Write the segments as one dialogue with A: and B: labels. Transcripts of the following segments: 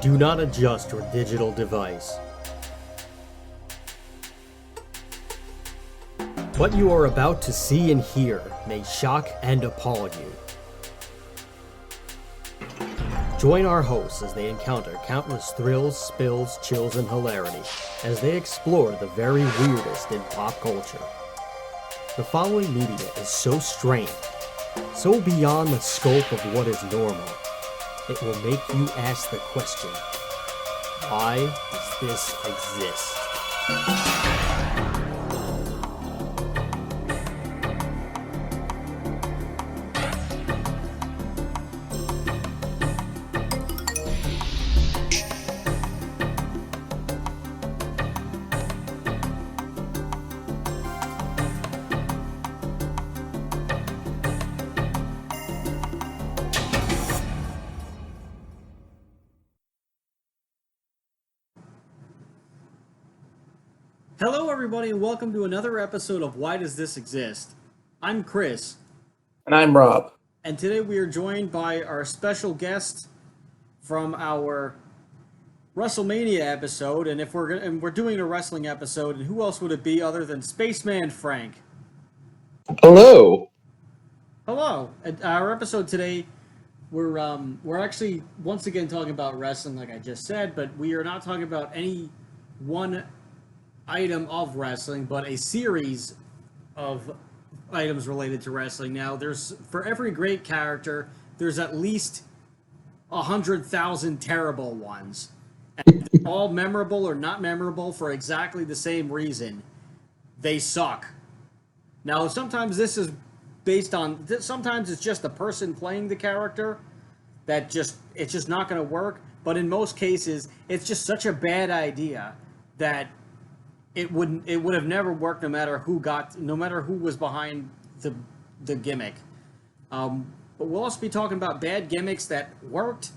A: Do not adjust your digital device. What you are about to see and hear may shock and appall you. Join our hosts as they encounter countless thrills, spills, chills, and hilarity as they explore the very weirdest in pop culture. The following media is so strange, so beyond the scope of what is normal, it will make you ask the question, why does this exist?
B: Hello everybody and welcome to another episode of Why Does This Exist? I'm Chris.
C: And I'm Rob.
B: And today we are joined by our special guest from our WrestleMania episode. And we're doing a wrestling episode, and who else would it be other than Spaceman Frank?
C: Hello.
B: Hello. Our episode today, we're actually once again talking about wrestling, like I just said, but we are not talking about any one item of wrestling, but a series of items related to wrestling. Now, for every great character, there's at least 100,000 terrible ones, and they're all memorable or not memorable for exactly the same reason. They suck. Now, sometimes this is sometimes it's just the person playing the character that it's just not going to work, but in most cases, it's just such a bad idea that it would have never worked no matter who was behind the gimmick. But we'll also be talking about bad gimmicks that worked,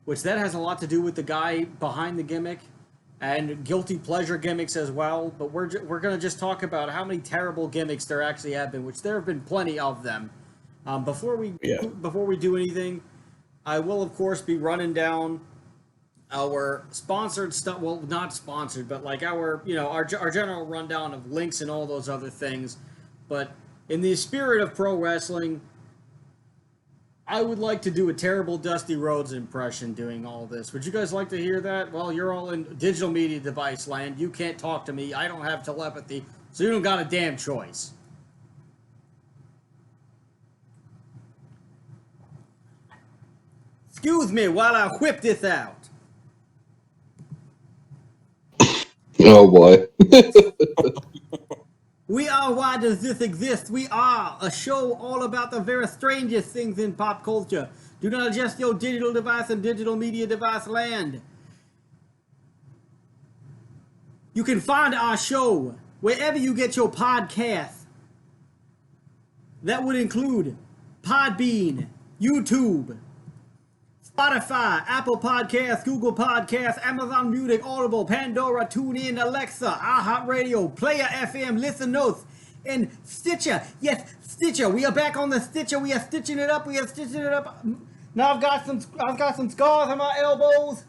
B: which that has a lot to do with the guy behind the gimmick, and guilty pleasure gimmicks as well. But we're going to just talk about how many terrible gimmicks there actually have been, which there have been plenty of them. Before we do anything, I will of course be running down our sponsored stuff. Well, not sponsored, but like our general rundown of links and all those other things. But in the spirit of pro wrestling, I would like to do a terrible Dusty Rhodes impression doing all this. Would you guys like to hear that? Well, you're all in digital media device land. You can't talk to me. I don't have telepathy, so you don't got a damn choice. Excuse me while I whip this out.
C: Oh boy.
B: We are Why Does This Exist? We are a show all about the very strangest things in pop culture. Do not adjust your digital device and digital media device land. You can find our show wherever you get your podcasts. That would include Podbean, YouTube, Spotify, Apple Podcasts, Google Podcasts, Amazon Music, Audible, Pandora, TuneIn, Alexa, iHeartRadio, Player FM, Listen Notes, and Stitcher. Yes, Stitcher. We are back on the Stitcher. We are stitching it up. Now I've got some scars on my elbows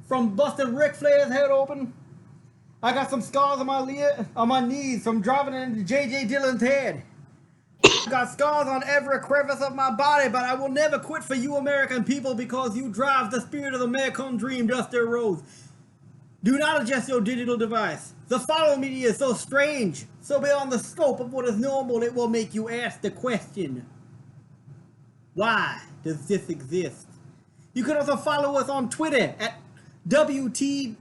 B: from busting Ric Flair's head open. I got some scars on my knees from driving into J.J. Dillon's head. I've got scars on every crevice of my body, but I will never quit for you American people because you drive the spirit of the American dream, Dusty Rhodes. Do not adjust your digital device. The following media is so strange, so beyond the scope of what is normal, it will make you ask the question, why does this exist? You can also follow us on Twitter at WDTE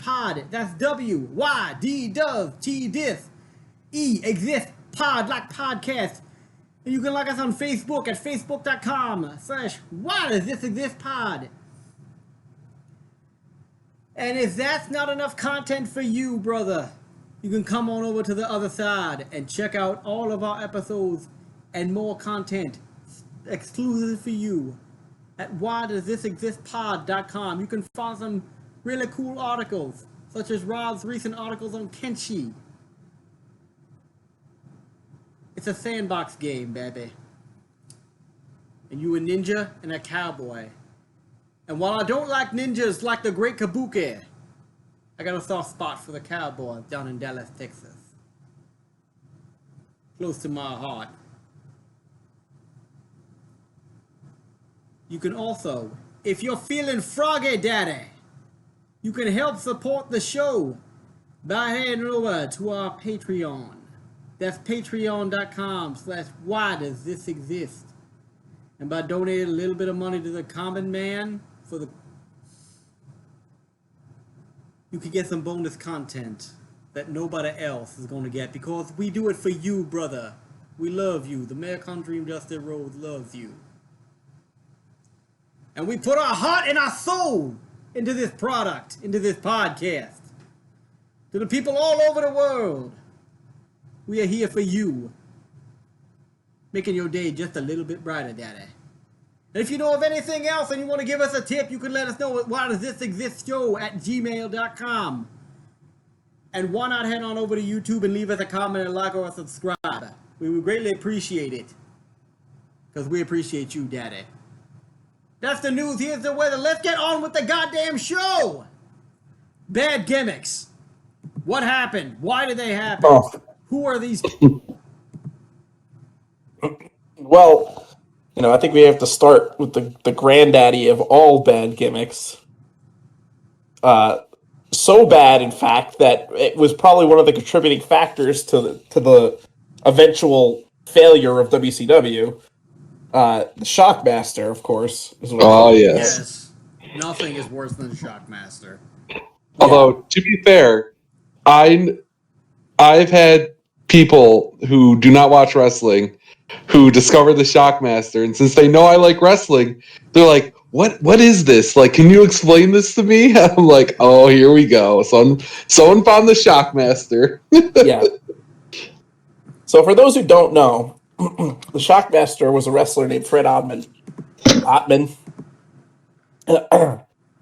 B: Pod. That's W, Y, D, does, T, dis, E, exist. Pod like podcast. And you can like us on Facebook at facebook.com/Why Does This Exist Pod. And if that's not enough content for you, brother, you can come on over to the other side and check out all of our episodes and more content exclusive for you at whydoesthisexistpod.com. You can find some really cool articles, such as Rob's recent articles on Kenshi. It's a sandbox game, baby. And you a ninja and a cowboy. And while I don't like ninjas like the Great Kabuki, I got a soft spot for the cowboy down in Dallas, Texas. Close to my heart. You can also, if you're feeling froggy, daddy, you can help support the show by heading over to our Patreon. That's patreon.com/whydoesthisexist. And by donating a little bit of money to the common man you can get some bonus content that nobody else is going to get, because we do it for you, brother. We love you. The American Dream Dusty Rhodes loves you. And we put our heart and our soul into this product, into this podcast. To the people all over the world, we are here for you, making your day just a little bit brighter, daddy. And if you know of anything else and you want to give us a tip, you can let us know at whydoesthisexistshow@gmail.com. And why not head on over to YouTube and leave us a comment and like or subscribe. We would greatly appreciate it, because we appreciate you, daddy. That's the news. Here's the weather. Let's get on with the goddamn show. Bad gimmicks. What happened? Why did they happen?
C: Oh.
B: Who are these?
D: Well, I think we have to start with the granddaddy of all bad gimmicks. So bad, in fact, that it was probably one of the contributing factors to the eventual failure of WCW. The Shockmaster, of course. Is what
C: Oh, yes.
B: Yes. Nothing is worse than Shockmaster.
C: Although, to be fair, I've had people who do not watch wrestling who discover the Shockmaster, and since they know I like wrestling, they're like, What is this? Like, can you explain this to me? I'm like, oh, here we go. Someone found the Shockmaster.
D: Yeah. So for those who don't know, the Shockmaster was a wrestler named Fred Ottman.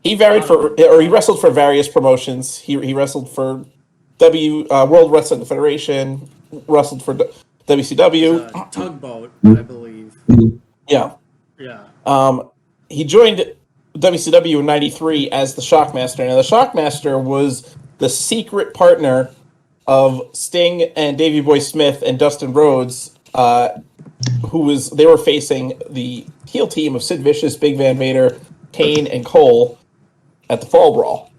D: He wrestled for various promotions. He wrestled for World Wrestling Federation, wrestled for WCW.
B: Tugboat, I believe.
D: Yeah.
B: Yeah.
D: He joined WCW in '93 as the Shockmaster. Now, the Shockmaster was the secret partner of Sting and Davey Boy Smith and Dustin Rhodes, they were facing the heel team of Sid Vicious, Big Van Vader, Kane, and Cole at the Fall Brawl.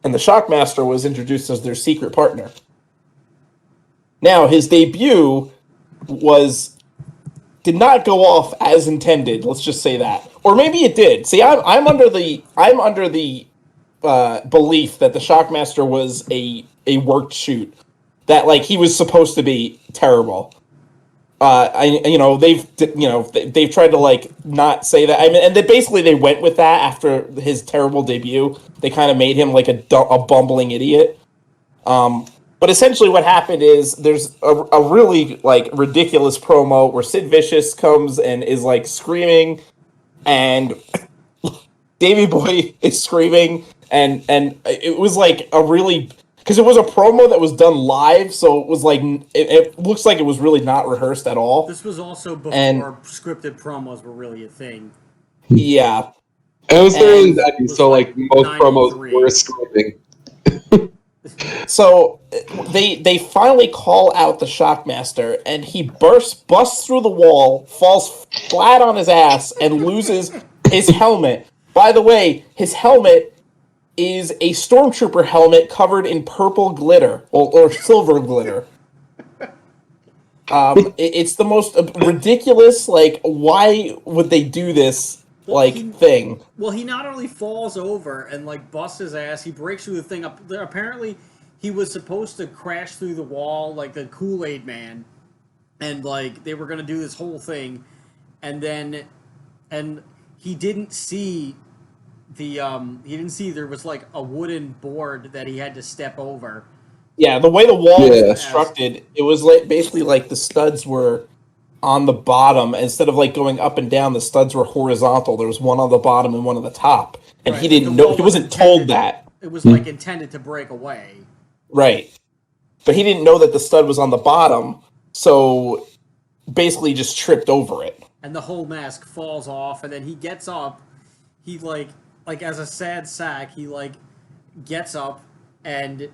D: And the Shockmaster was introduced as their secret partner. Now, his debut did not go off as intended. Let's just say that, or maybe it did. See, I'm under the belief that the Shockmaster was a worked shoot, that like he was supposed to be terrible. They've tried to like not say that. I mean, and they went with that after his terrible debut. They kind of made him like a bumbling idiot. But essentially what happened is there's a really like ridiculous promo where Sid Vicious comes and is like screaming, and Davey Boy is screaming, and it was like a really, because it was a promo that was done live, so it was like it looks like it was really not rehearsed at all.
B: This was also before scripted promos were really a thing.
D: Yeah.
C: It was the early 90s, so like most
B: 93.
C: promos were screaming.
D: So they finally call out the Shockmaster, and he busts through the wall, falls flat on his ass, and loses his helmet. By the way, his helmet is a stormtrooper helmet covered in purple glitter or silver glitter. It's the most ridiculous. Like, why would they do this? Thing.
B: Well, he not only falls over and like busts his ass, he breaks through the thing up there. Apparently, he was supposed to crash through the wall like the Kool-Aid Man, and like they were gonna do this whole thing, and he didn't see there was like a wooden board that he had to step over.
D: Yeah, the way the wall was constructed, it was like basically like the studs were on the bottom. Instead of like going up and down, the studs were horizontal. There was one on the bottom and one on the top, and
B: Right.
D: he didn't know. He wasn't told that.
B: It was like intended to break away.
D: Right, but he didn't know that the stud was on the bottom, so basically just tripped over it.
B: And the whole mask falls off, and then he gets up. He like like as a sad sack, he like gets up and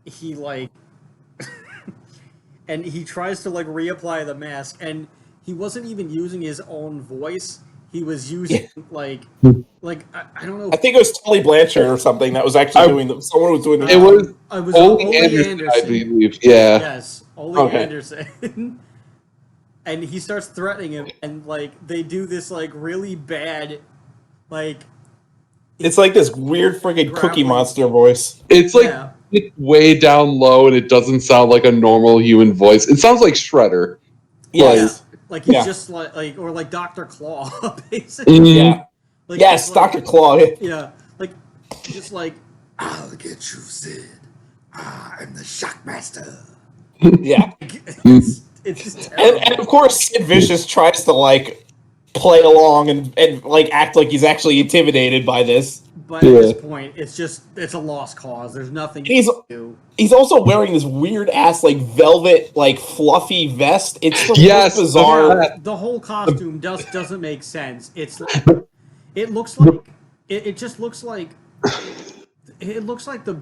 B: he like and he tries to like reapply the mask, and he wasn't even using his own voice. He was using I don't know.
D: I think it was Tully Blanchard or something that was actually doing them. Someone was doing the.
C: It was
B: It was
C: Ole Anderson, I believe. Yeah.
B: Yes, Ole
D: Okay.
B: Anderson. And he starts threatening him, and like they do this like really bad, like
D: It's like this weird freaking Cookie
B: Grappling.
D: Monster voice.
C: It's like
B: Yeah.
C: it's way down low, and it doesn't sound like a normal human voice. It sounds like Shredder.
D: Yes.
B: like he's
D: Yeah.
B: just like or like Dr. Claw, basically.
C: Mhm.
D: Yeah.
B: Like,
D: Yes,
B: he's like-
D: Dr. Claw.
B: Yeah, like just like I'll get you, Sid. I'm the Shockmaster.
D: Yeah.
B: It's just terrible.
D: And of course, Sid Vicious tries to like play along and like act like he's actually intimidated by this.
B: But at this point, it's a lost cause. There's nothing you
D: He's
B: can do.
D: he's also wearing this weird ass like velvet like fluffy vest. It's the
C: Yes,
D: most bizarre.
B: The whole costume doesn't make sense. It's like, it looks like it just looks like it looks like the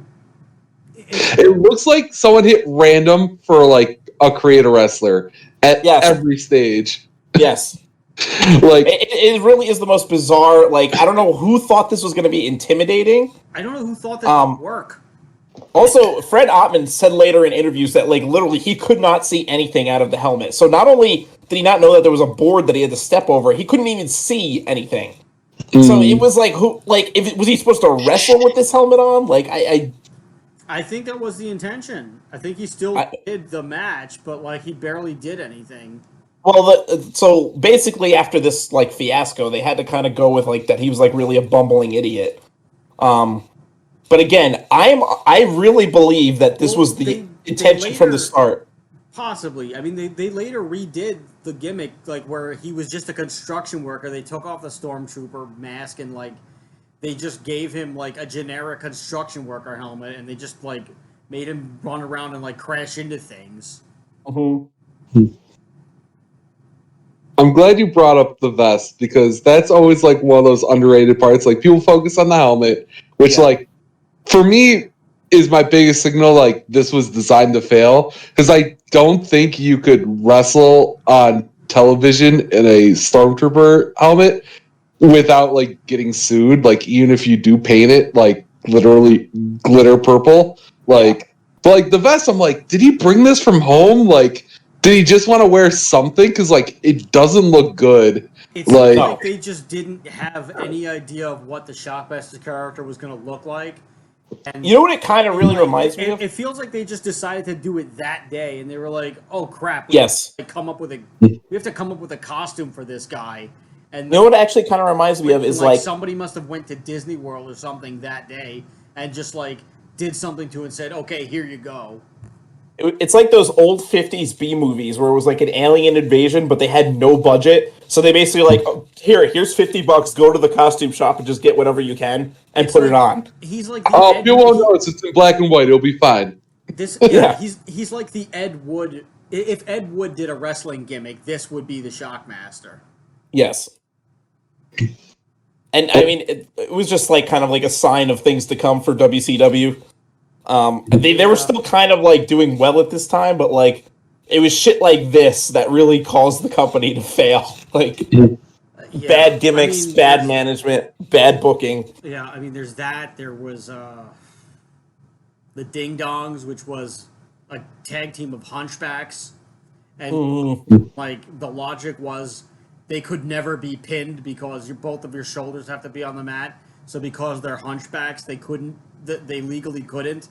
C: It looks like someone hit random for like a creator wrestler at
D: Yes.
C: every stage.
D: Yes.
C: Like
D: It really is the most bizarre. Like I don't know who thought this was going to be intimidating.
B: I don't know who thought that would work.
D: Also, Fred Ottman said later in interviews that like literally he could not see anything out of the helmet. So not only did he not know that there was a board that he had to step over, he couldn't even see anything. So it was like who like was he supposed to wrestle with this helmet on? Like
B: I think that was the intention. I think he still did the match, but like he barely did anything.
D: well, so basically after this like fiasco, they had to kind of go with like that he was like really a bumbling idiot. But again, I really believe that this was the intention from the start.
B: Possibly. I mean, they later redid the gimmick, like where he was just a construction worker. They took off the stormtrooper mask and like they just gave him like a generic construction worker helmet, and they just like made him run around and like crash into things.
C: I'm glad you brought up the vest, because that's always like one of those underrated parts. Like people focus on the helmet, which like for me is my biggest signal. Like this was designed to fail, because I don't think you could wrestle on television in a stormtrooper helmet without like getting sued. Like even if you do paint it like literally glitter purple, like but like the vest, I'm like, did he bring this from home? Like did he just want to wear something? Because like it doesn't look good.
B: It
C: Like-
B: seems like they just didn't have any idea of what the Shockmaster character was going to look like. And
D: You know what it kind of really reminds me of?
B: it feels like they just decided to do it that day, and they were like, "Oh crap! We
D: Yes.
B: have to come up with a costume for this guy." And
D: You know what it actually kind of reminds me of is like
B: somebody must have went to Disney World or something that day and just like did something to it and said, "Okay, here you go."
D: it's like those old 50s B movies where it was like an alien invasion, but they had no budget. So they basically like, oh, here's $50, go to the costume shop and just get whatever you can and
B: It's
D: put it
B: like-
D: on.
B: He's like
C: Oh, you won't notice. It's in black and white. It'll be fine.
D: Yeah.
B: He's like the Ed Wood. If Ed Wood did a wrestling gimmick, this would be the Shockmaster.
D: Yes. And I mean, it was just like kind of like a sign of things to come for WCW. They were still kind of like doing well at this time, but like it was shit like this that really caused the company to fail. Like
B: Yeah,
D: bad gimmicks,
B: I mean,
D: bad management, bad booking.
B: Yeah, I mean, there's that. There was the Ding Dongs, which was a tag team of hunchbacks, and like the logic was they could never be pinned because both of your shoulders have to be on the mat. So because they're hunchbacks, they couldn't. They legally couldn't.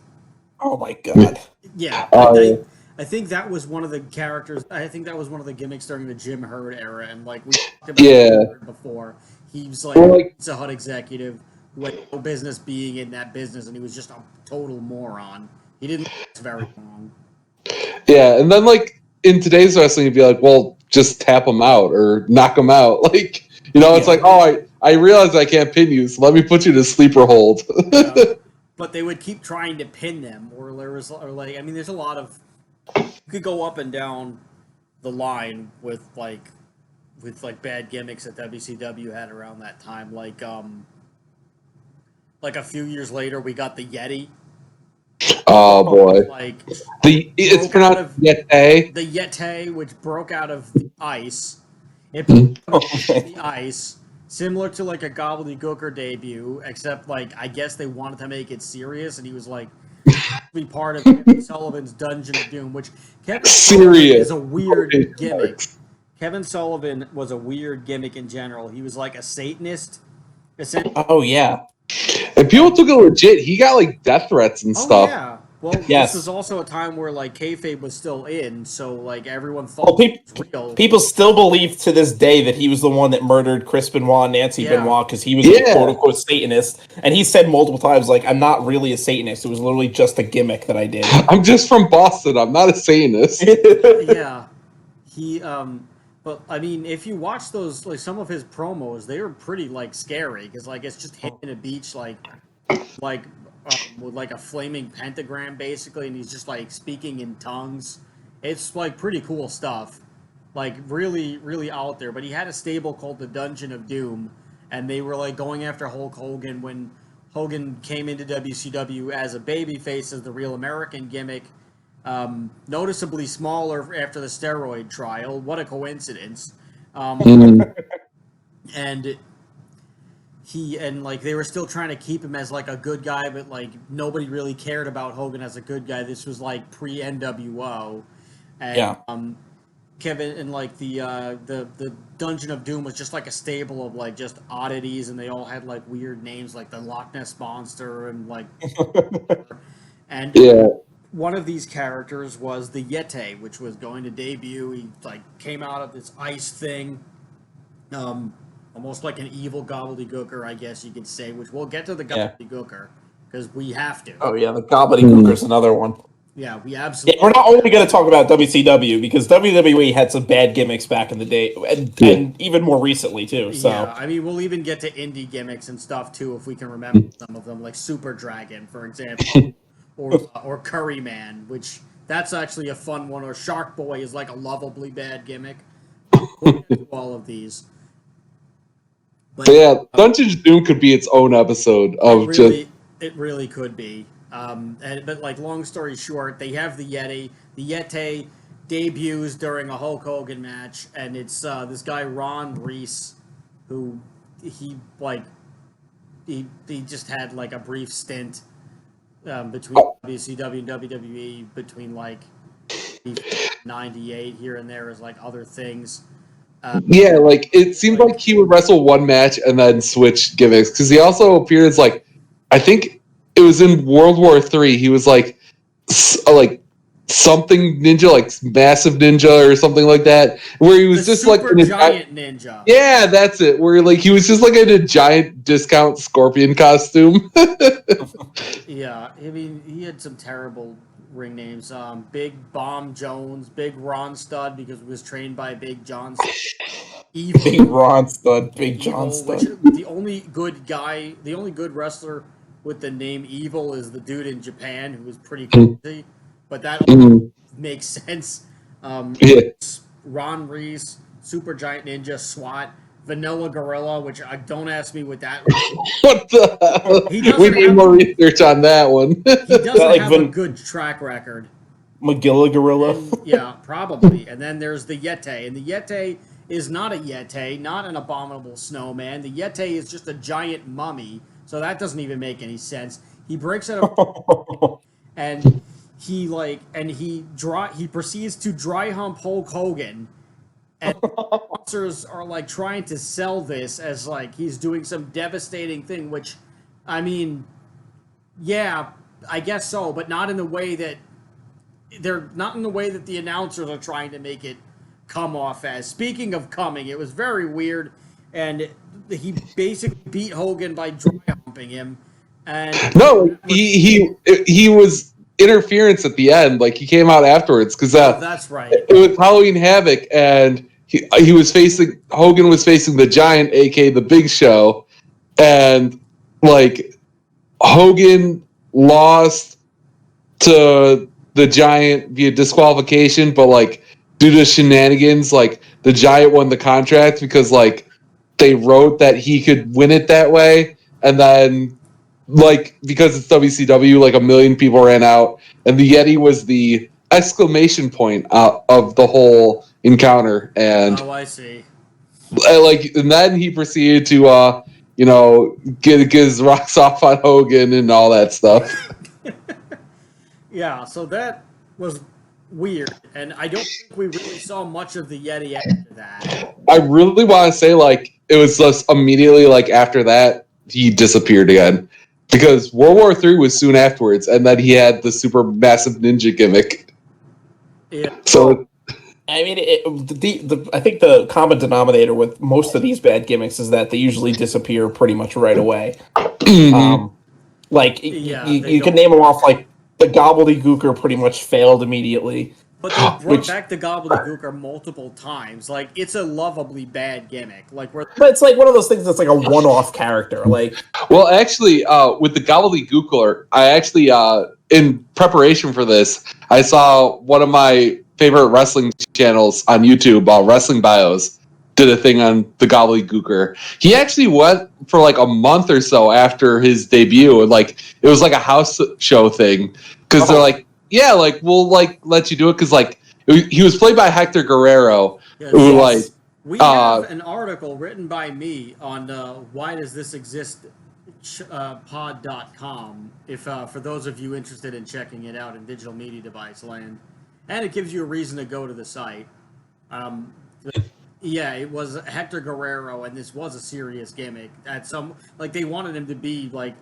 D: Oh my god.
B: Yeah,
C: yeah.
B: I think that was one of the characters. I think that was one of the gimmicks during the Jim Herd era, and like we talked about Herd before, he was like
C: Well,
B: a Pizza Hut executive who had no business being in that business, and he was just a total moron. He didn't last very long.
C: Yeah, and then like in today's wrestling, you'd be like, well, just tap them out or knock them out. Like, you know, it's like, oh, I realize I can't pin you, so let me put you to sleeper hold.
B: But they would keep trying to pin them, or there was, or like, I mean, there's a lot of. You could go up and down the line with bad gimmicks that WCW had around that time. Like like a few years later, we got the Yeti.
C: Oh boy,
B: Like
C: it's
B: broke out
C: pronounced
B: of
C: Yeti.
B: the Yeti, which broke out of the ice. It broke out of the ice, similar to like a Gobbledygooker debut, except like I guess they wanted to make it serious, and he was like be part of Kevin Sullivan's Dungeon of Doom, which Kevin Sullivan
C: Serious.
B: is a weird gimmick. Kevin Sullivan was a weird gimmick in general. He was like a Satanist. Essentially.
D: Oh yeah.
C: And people took it legit. He got like death threats and
B: Oh
C: stuff.
B: yeah. Well,
D: Yes.
B: this was also a time where like kayfabe was still in, so like everyone thought
D: Well,
B: it was real.
D: people still believe to this day that he was the one that murdered Chris Benoit and Nancy
B: Yeah.
D: Benoit because he was a quote unquote Satanist. And he said multiple times, like, I'm not really a Satanist. It was literally just a gimmick that I did.
C: I'm just from Boston. I'm not a Satanist.
B: Yeah. He but I mean, if you watch those like some of his promos, they were pretty like scary because like it's just him in a beach like with like a flaming pentagram basically, and he's just like speaking in tongues. It's like pretty cool stuff, like really out there. But he had a stable called the Dungeon of Doom, and they were like going after Hulk Hogan when Hogan came into WCW as a babyface as the Real American gimmick. Noticeably smaller after the steroid trial. What a coincidence. And like they were still trying to keep him as like a good guy, but like nobody really cared about Hogan as a good guy. This was like pre NWO, and
D: Yeah.
B: Kevin and like the Dungeon of Doom was just like a stable of like just oddities, and they all had like weird names like the Loch Ness Monster and like and
C: Yeah.
B: one of these characters was the Yeti, which was going to debut. He like came out of this ice thing. Almost like an evil gobbledygooker, I guess you could say, which we'll get to the gobbledygooker because we have to.
D: Oh yeah, the Gobbledygooker's another one.
B: Yeah, we
D: Yeah,
B: absolutely.
D: we're not only going to talk about WCW because WWE had some bad gimmicks back in the day, and even more recently too. So
B: Yeah, I mean, we'll even get to indie gimmicks and stuff too if we can remember some of them, like Super Dragon, for example, or Curry Man, which that's actually a fun one. Or Shark Boy is like a lovably bad gimmick. We'll get to all of these.
C: But yeah, Dungeon of Doom could be its own episode of
B: It really could be. But like, long story short, they have the Yeti. The Yeti debuts during a Hulk Hogan match, and it's this guy Ron Reese, who he just had like a brief stint between WCW and WWE between like 98 here and there as like other things.
C: Yeah, like it seemed like he would wrestle one match and then switch gimmicks because he also appeared as like, I think it was in World War III. He was like something ninja, like massive ninja or something like that, where he was just like
B: in a giant ninja.
C: Yeah, that's it. Where like he was just like in a giant discount scorpion costume.
B: Yeah, I mean he had some terrible ring names. Big Bomb Jones, Big Ron Stud because he was trained by Big John Stud. Evil,
D: Big Ron Stud, Big John Stud.
B: The only good wrestler with the name Evil is the dude in Japan who was pretty crazy, but that makes sense. Ron Reese, Super Giant Ninja, SWAT, Vanilla Gorilla, which I don't ask me what that.
C: What the hell? We need more research on that one.
B: He doesn't have a good track record.
D: Magilla Gorilla.
B: Yeah, probably. And then there's the Yeti, and the Yeti is not a Yeti, not an abominable snowman. The Yeti is just a giant mummy, so that doesn't even make any sense. He breaks out of and he proceeds to dry hump Hulk Hogan. And sponsors are like trying to sell this as like he's doing some devastating thing, which, I mean, yeah, I guess so, but not in the way that the announcers are trying to make it come off as. Speaking of coming, it was very weird, and he basically beat Hogan by dry humping him. And
C: no, he was interference at the end. Like he came out afterwards because
B: that's right.
C: It was Halloween Havoc, and Hogan was facing the Giant, aka the Big Show, and like Hogan lost to the Giant via disqualification, but like due to shenanigans, like the Giant won the contract because like they wrote that he could win it that way, and then like because it's WCW, like 1 million people ran out, and the Yeti was the exclamation point of the whole encounter, and
B: Oh, I see.
C: and then he proceeded to get his rocks off on Hogan and all that stuff.
B: Yeah, so that was weird, and I don't think we really saw much of the Yeti after that.
C: I really want to say like it was just immediately like after that he disappeared again, because World War III was soon afterwards, and then he had the super massive ninja gimmick.
B: Yeah.
C: So
D: I mean, I think the common denominator with most of these bad gimmicks is that they usually disappear pretty much right away. Like, you can name them off, like, the Gobbledygooker pretty much failed immediately.
B: But they brought back the Gobbledygooker multiple times. Like, it's a lovably bad gimmick. Like,
D: but it's like one of those things that's like a one-off character. Like,
C: well, actually, with the Gobbledygooker, I actually, in preparation for this, I saw one of my favorite wrestling channels on YouTube, Wrestling Bios, did a thing on the Gobbledygooker. He actually went for like a month or so after his debut, and like it was like a house show thing, because they're like, yeah, like we'll like let you do it, because like he was played by Hector Guerrero, who like
B: we have an article written by me on why does this exist pod.com if for those of you interested in checking it out in digital media device land, and it gives you a reason to go to the site. Yeah, it was Hector Guerrero, and this was a serious gimmick. At some, like, they wanted him to be like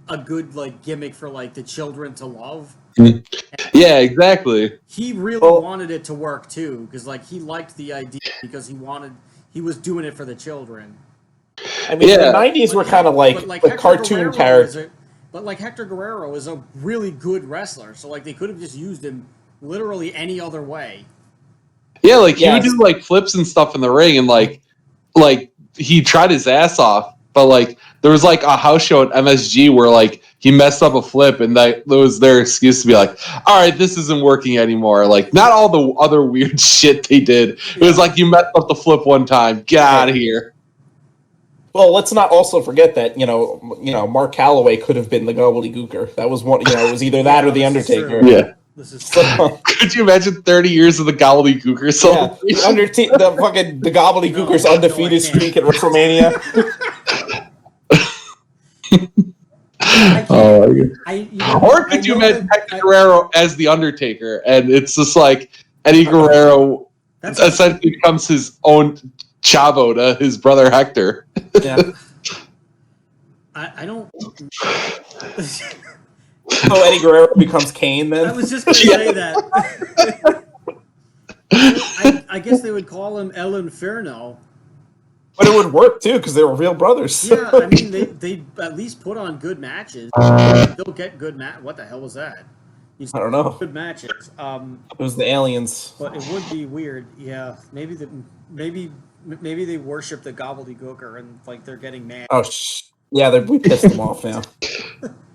B: a good like gimmick for like the children to love.
C: Yeah, exactly.
B: He really wanted it to work too, because like he liked the idea, because he was doing it for the children.
D: I mean, the '90s were kind of like the cartoon character.
B: But like Hector Guerrero is a really good wrestler, so like they could have just used him literally any other way.
C: Yeah, like he would do like flips and stuff in the ring, and like he tried his ass off, but like there was like a house show at MSG where like he messed up a flip, and that was their excuse to be like, all right, this isn't working anymore. Like, not all the other weird shit they did. It was like, you messed up the flip one time, get out of here.
D: Well, let's not also forget that Mark Calloway could have been the Gobbledygooker. That was one. It was either that or the Undertaker.
C: Yeah.
B: This is
C: Could you imagine 30 years of the Gobbledygooker celebration?
D: The Gobbledygooker's undefeated streak at WrestleMania.
C: Or could you imagine Eddie Guerrero as the Undertaker, and it's just like Eddie Guerrero essentially becomes his own Chavo to his brother Hector.
D: Yeah.
B: I don't.
D: So Eddie Guerrero becomes Kane then?
B: I was just going to say that. I guess they would call him El Inferno.
D: But it would work too, because they were real brothers.
B: Yeah, I mean, they at least put on good matches. They'll get good What the hell was that?
D: I don't know.
B: Good matches.
D: It was the aliens.
B: But it would be weird. Yeah, maybe they worship the Gobbledygooker and like they're getting mad.
D: Oh, yeah, we pissed them off now.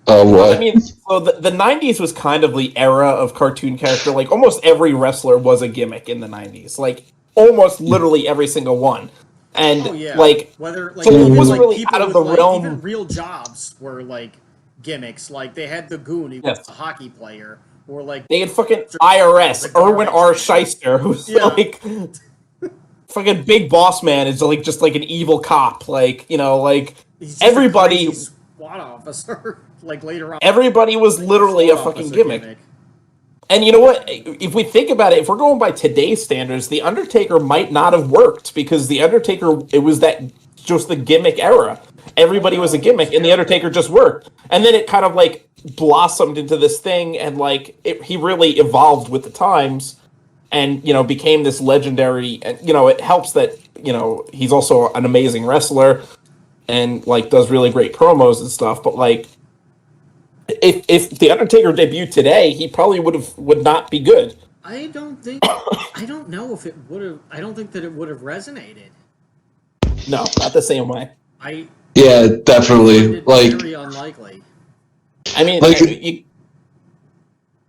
C: What?
D: I mean, so the 90s was kind of the era of cartoon character. Like, almost every wrestler was a gimmick in the 90s. Like, almost literally every single one. And,
B: whether
D: so it wasn't really out of the realm.
B: Even real jobs were, like, gimmicks. Like, they had the Goon, he was a hockey player. Or, like...
D: They had fucking IRS, Erwin R. Shyster, who's, like... fucking Big Boss Man is, like, just, like, an evil cop. Like, everybody...
B: A SWAT officer. Like later on,
D: everybody was literally a fucking gimmick. And you know what? If we think about it, if we're going by today's standards, The Undertaker might not have worked, because The Undertaker, it was just the gimmick era. Everybody was a gimmick, and The Undertaker just worked. And then it kind of like blossomed into this thing, and like he really evolved with the times, and became this legendary. And it helps that he's also an amazing wrestler, and like does really great promos and stuff. But like, if the Undertaker debuted today, he probably would not be good.
B: I don't know if it would have. I don't think that it would have resonated.
D: No, not the same way.
C: Yeah, definitely. Like,
B: very unlikely.
D: I mean,
C: like,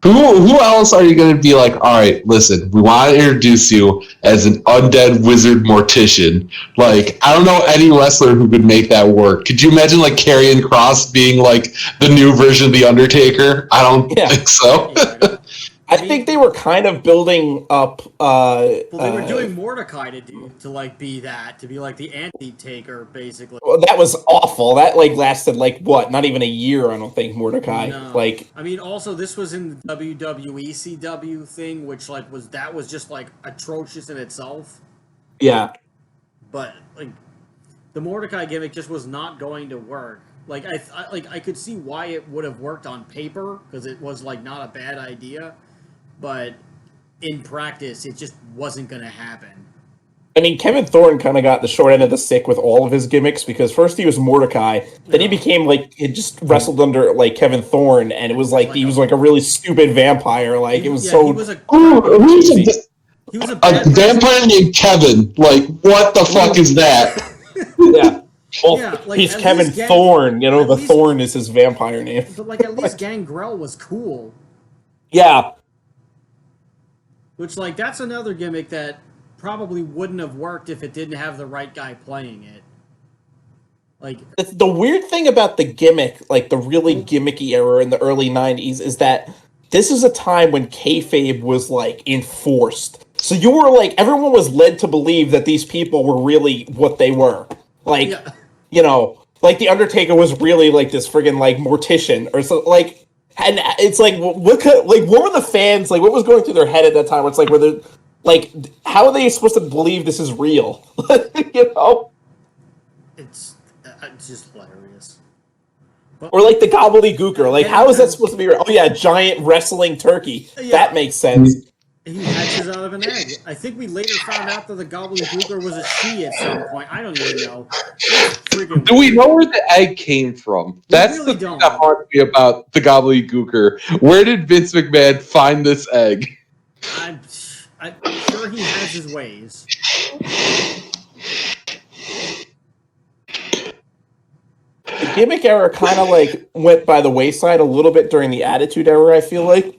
C: Who else are you going to be like, all right, listen, we want to introduce you as an undead wizard mortician. Like, I don't know any wrestler who could make that work. Could you imagine, like, Karrion Kross being, like, the new version of The Undertaker? I don't think so.
B: Yeah,
D: I think they were kind of building up.
B: well, they were doing Mordecai to like be that, to be like the anti-taker, basically.
D: Well, that was awful. That like lasted like what? Not even a year, I don't think. Mordecai.
B: No.
D: Like,
B: I mean, also this was in the WWE CW thing, which like was just like atrocious in itself.
D: yeah.
B: But like the Mordecai gimmick just was not going to work. Like I could see why it would have worked on paper because it was like not a bad idea, but in practice it just wasn't going to happen.
D: I mean, Kevin Thorne kind of got the short end of the stick with all of his gimmicks because first he was Mordecai, then he became like he just wrestled under like Kevin Thorne, and it was like he was like a really stupid vampire. Like it was so.
B: He was a
C: vampire named Kevin. Like, what the fuck is that?
D: Yeah. Well,
B: like,
D: he's Kevin Thorne. You know, the Thorne is his vampire name.
B: But like at least Gangrel was cool.
D: Yeah.
B: Which like that's another gimmick that probably wouldn't have worked if it didn't have the right guy playing it. Like
D: the weird thing about the gimmick, like the really gimmicky era in the early 90s, is that this is a time when kayfabe was like enforced. So you were like, everyone was led to believe that these people were really what they were. Like, you know, like the Undertaker was really like this friggin' like mortician or so. Like, and it's like, what were the fans like? What was going through their head at that time? It's like, were they like, how are they supposed to believe this is real? You know,
B: it's just hilarious.
D: Or like the gobbledygooker. Like, how is that supposed to be real? Oh yeah, giant wrestling turkey. Yeah. That makes sense.
B: He hatches out of an egg. I think we later found out that the gobbledygooker was a she at some point. I don't even know.
C: Do we know where the egg came from? That's really the thing that haunts me about the gobbledygooker. Where did Vince McMahon find this egg?
B: I'm sure he has his ways.
D: The gimmick era kind of like went by the wayside a little bit during the Attitude Era, I feel like.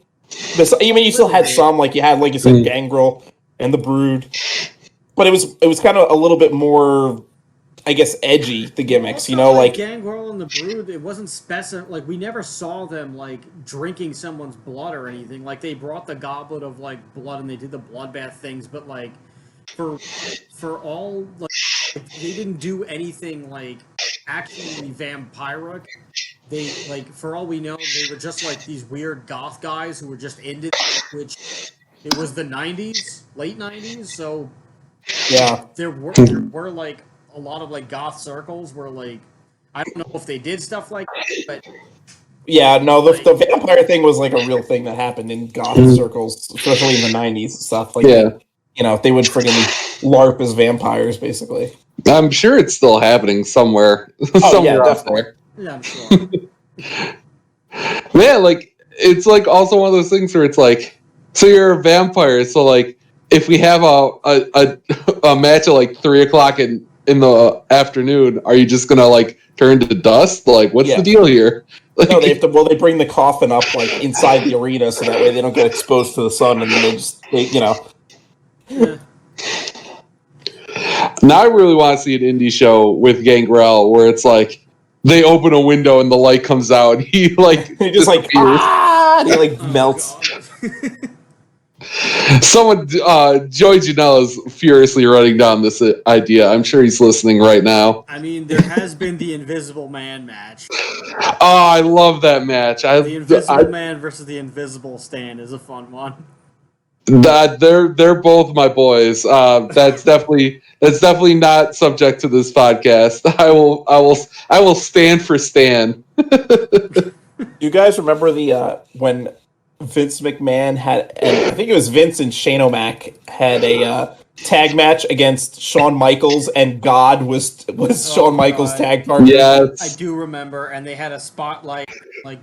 D: I mean, you still had some, like you had, like you said, Gangrel and the Brood, but it was kind of a little bit more, I guess, edgy. The gimmicks, you know, like
B: Gangrel and the Brood. It wasn't specific. Like we never saw them like drinking someone's blood or anything. Like they brought the goblet of like blood and they did the bloodbath things, but like for all like they didn't do anything like actually vampiric. They like, for all we know, they were just like these weird goth guys who were just into it, which it was the 90s, late 90s, so
D: yeah,
B: there were like a lot of like goth circles where like I don't know if they did stuff like that, but
D: yeah, no, the vampire thing was like a real thing that happened in goth circles, especially in the 90s and stuff. Like, you know, they would friggin' LARP as vampires, basically.
C: I'm sure it's still happening somewhere. Somewhere out there.
B: Yeah, I'm sure.
C: Yeah, like it's like also one of those things where it's like, so you're a vampire, so like if we have a match at like 3 o'clock in the afternoon, are you just gonna like turn to dust? Like, what's the deal here? Like,
D: no, they have to. Well, they bring the coffin up like inside the arena, so that way they don't get exposed to the sun, and then you know.
B: Yeah.
C: Now I really want to see an indie show with Gangrel where it's like they open a window and the light comes out and he like
D: he just like and he like melts.
C: Someone Joey Janela is furiously running down this idea. I'm sure he's listening right now.
B: I mean, there has been the Invisible Man match.
C: Oh, I love that match.
B: The Invisible Man versus the Invisible Stand is a fun one.
C: They're both my boys. That's definitely not subject to this podcast. I will stand for Stan.
D: You guys remember the when Vince McMahon had, and I think it was Vince and Shane O'Mac had a tag match against Shawn Michaels, and God was Shawn Michaels' tag partner.
C: Yes,
B: I do remember, and they had a spotlight like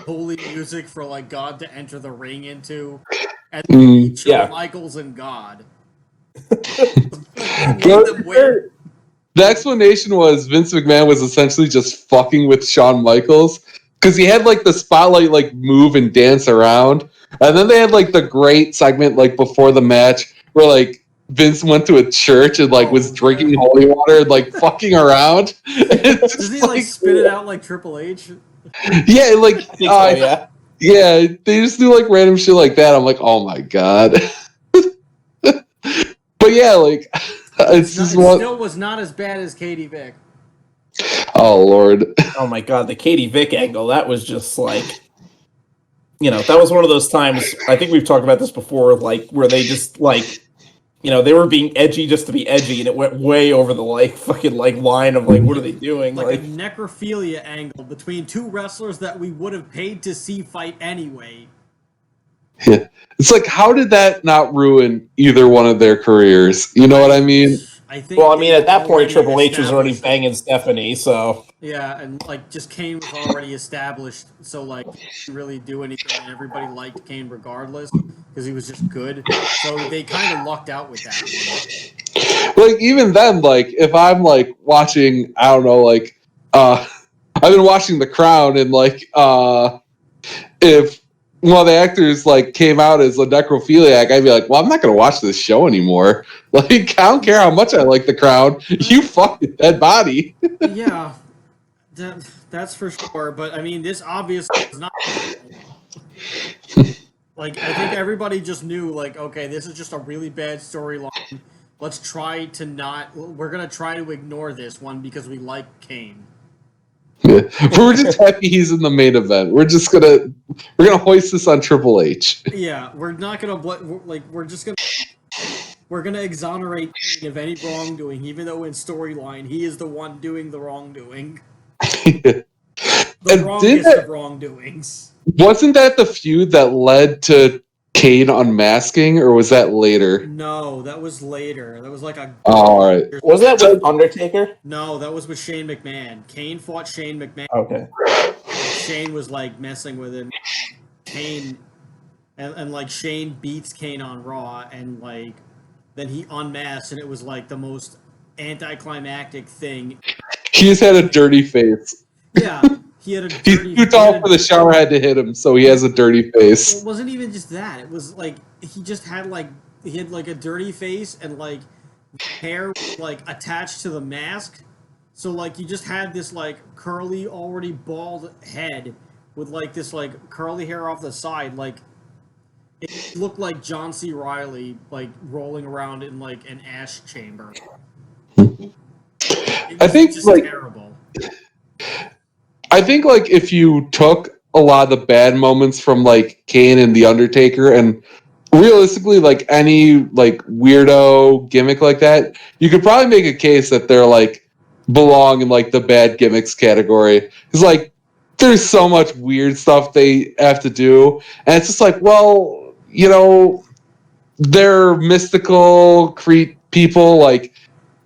B: holy music for like God to enter the ring into, and Shawn Michaels and God.
C: The explanation was Vince McMahon was essentially just fucking with Shawn Michaels because he had like the spotlight like move and dance around, and then they had like the great segment like before the match where like Vince went to a church and like was drinking holy water and like fucking around.
B: Does he like spit it out like Triple H?
C: Yeah, like
D: I think so, yeah.
C: Yeah, they just do like random shit like that. I'm like, oh my god. But yeah, like it
B: still was not as bad as Katie Vick.
C: Oh Lord.
D: Oh my god, the Katie Vick angle, that was just like, that was one of those times, I think we've talked about this before, like where they just like, they were being edgy just to be edgy, and it went way over the like fucking like line of like, what are they doing?
B: Like a necrophilia angle between two wrestlers that we would have paid to see fight anyway.
C: Yeah. It's like, how did that not ruin either one of their careers? You know what I mean?
B: I think.
D: Well, I mean, at that point, Triple H was already banging Stephanie, so.
B: Yeah, and like just Kane was already established, so like he didn't really do anything, and everybody liked Kane regardless because he was just good. So they kind of lucked out with that one.
C: Like even then, like if I'm like watching, I don't know, like I've been watching The Crown, and like if one of the actors like came out as a necrophiliac, I'd be like, well, I'm not gonna watch this show anymore. Like I don't care how much I like The Crown, you fucked a dead body.
B: Yeah, that's for sure. But I mean, this obviously is not. Like I think everybody just knew, like, okay, this is just a really bad storyline. Let's try to not. We're gonna try to ignore this one because we like Kane.
C: Yeah. We're just happy he's in the main event. We're gonna hoist this on Triple H.
B: Yeah, we're not gonna we're gonna exonerate Kane of any wrongdoing, even though in storyline he is the one doing the wrongdoing. The wrongest of wrongdoings.
C: Wasn't that the feud that led to Kane unmasking, or was that later?
B: No, that was later. That was like a.
C: Oh, all right.
D: Was that with Undertaker?
B: No, that was with Shane McMahon. Kane fought Shane McMahon.
D: Okay.
B: Shane was like messing with him. Kane, and like Shane beats Kane on Raw, and like then he unmasked, and it was like the most anticlimactic thing.
C: He's had a dirty face.
B: Yeah. He had a dirty.
C: He's too tall for the shower head to hit him, so he has a dirty face.
B: Well, it wasn't even just that. It was like he had a dirty face, and like hair was, like attached to the mask. So like you just had this like curly, already bald head with like this like curly hair off the side. Like it looked like John C. Reilly like rolling around in like an ash chamber.
C: I think
B: just
C: like
B: terrible.
C: I think like if you took a lot of the bad moments from like Kane and The Undertaker, and realistically like any like weirdo gimmick like that, you could probably make a case that they're like belong in like the bad gimmicks category. It's like there's so much weird stuff they have to do, and it's just like, well, they're mystical people, like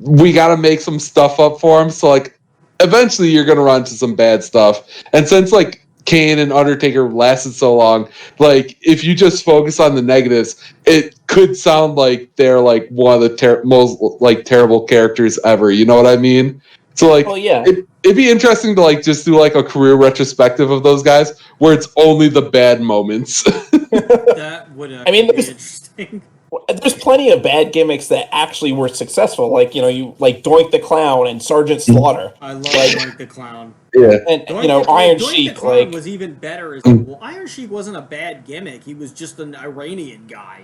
C: we got to make some stuff up for them, so like eventually you're going to run into some bad stuff. And since like Kane and Undertaker lasted so long, like if you just focus on the negatives, it could sound like they're like one of the most like terrible characters ever. You know what I mean? So like,
D: yeah.
C: It'd be interesting to like just do like a career retrospective of those guys where it's only the bad moments.
B: That would be interesting.
D: There's plenty of bad gimmicks that actually were successful, like you like Doink the Clown and Sergeant Slaughter.
B: I love Doink the Clown.
C: Yeah,
D: and Iron Sheik.
B: The Clown was even better. Well, Iron Sheik wasn't a bad gimmick. He was just an Iranian guy.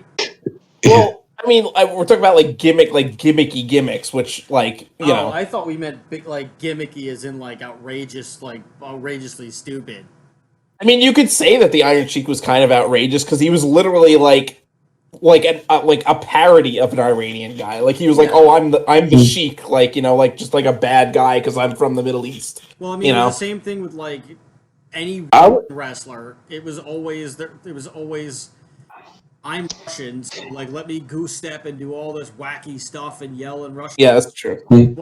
D: Well, I mean, we're talking about like gimmicky gimmicks, which like
B: I thought we meant big, like gimmicky as in like outrageous, like outrageously stupid.
D: I mean, you could say that the Iron Sheik was kind of outrageous because he was literally like a parody of an Iranian guy. Like he was like, "Oh, I'm the Sheik," like like just like a bad guy because I'm from the Middle East.
B: Well, I mean, the same thing with like any wrestler. It was always I'm Russian, so like let me goose step and do all this wacky stuff and yell in Russian.
D: Yeah, that's true.
C: And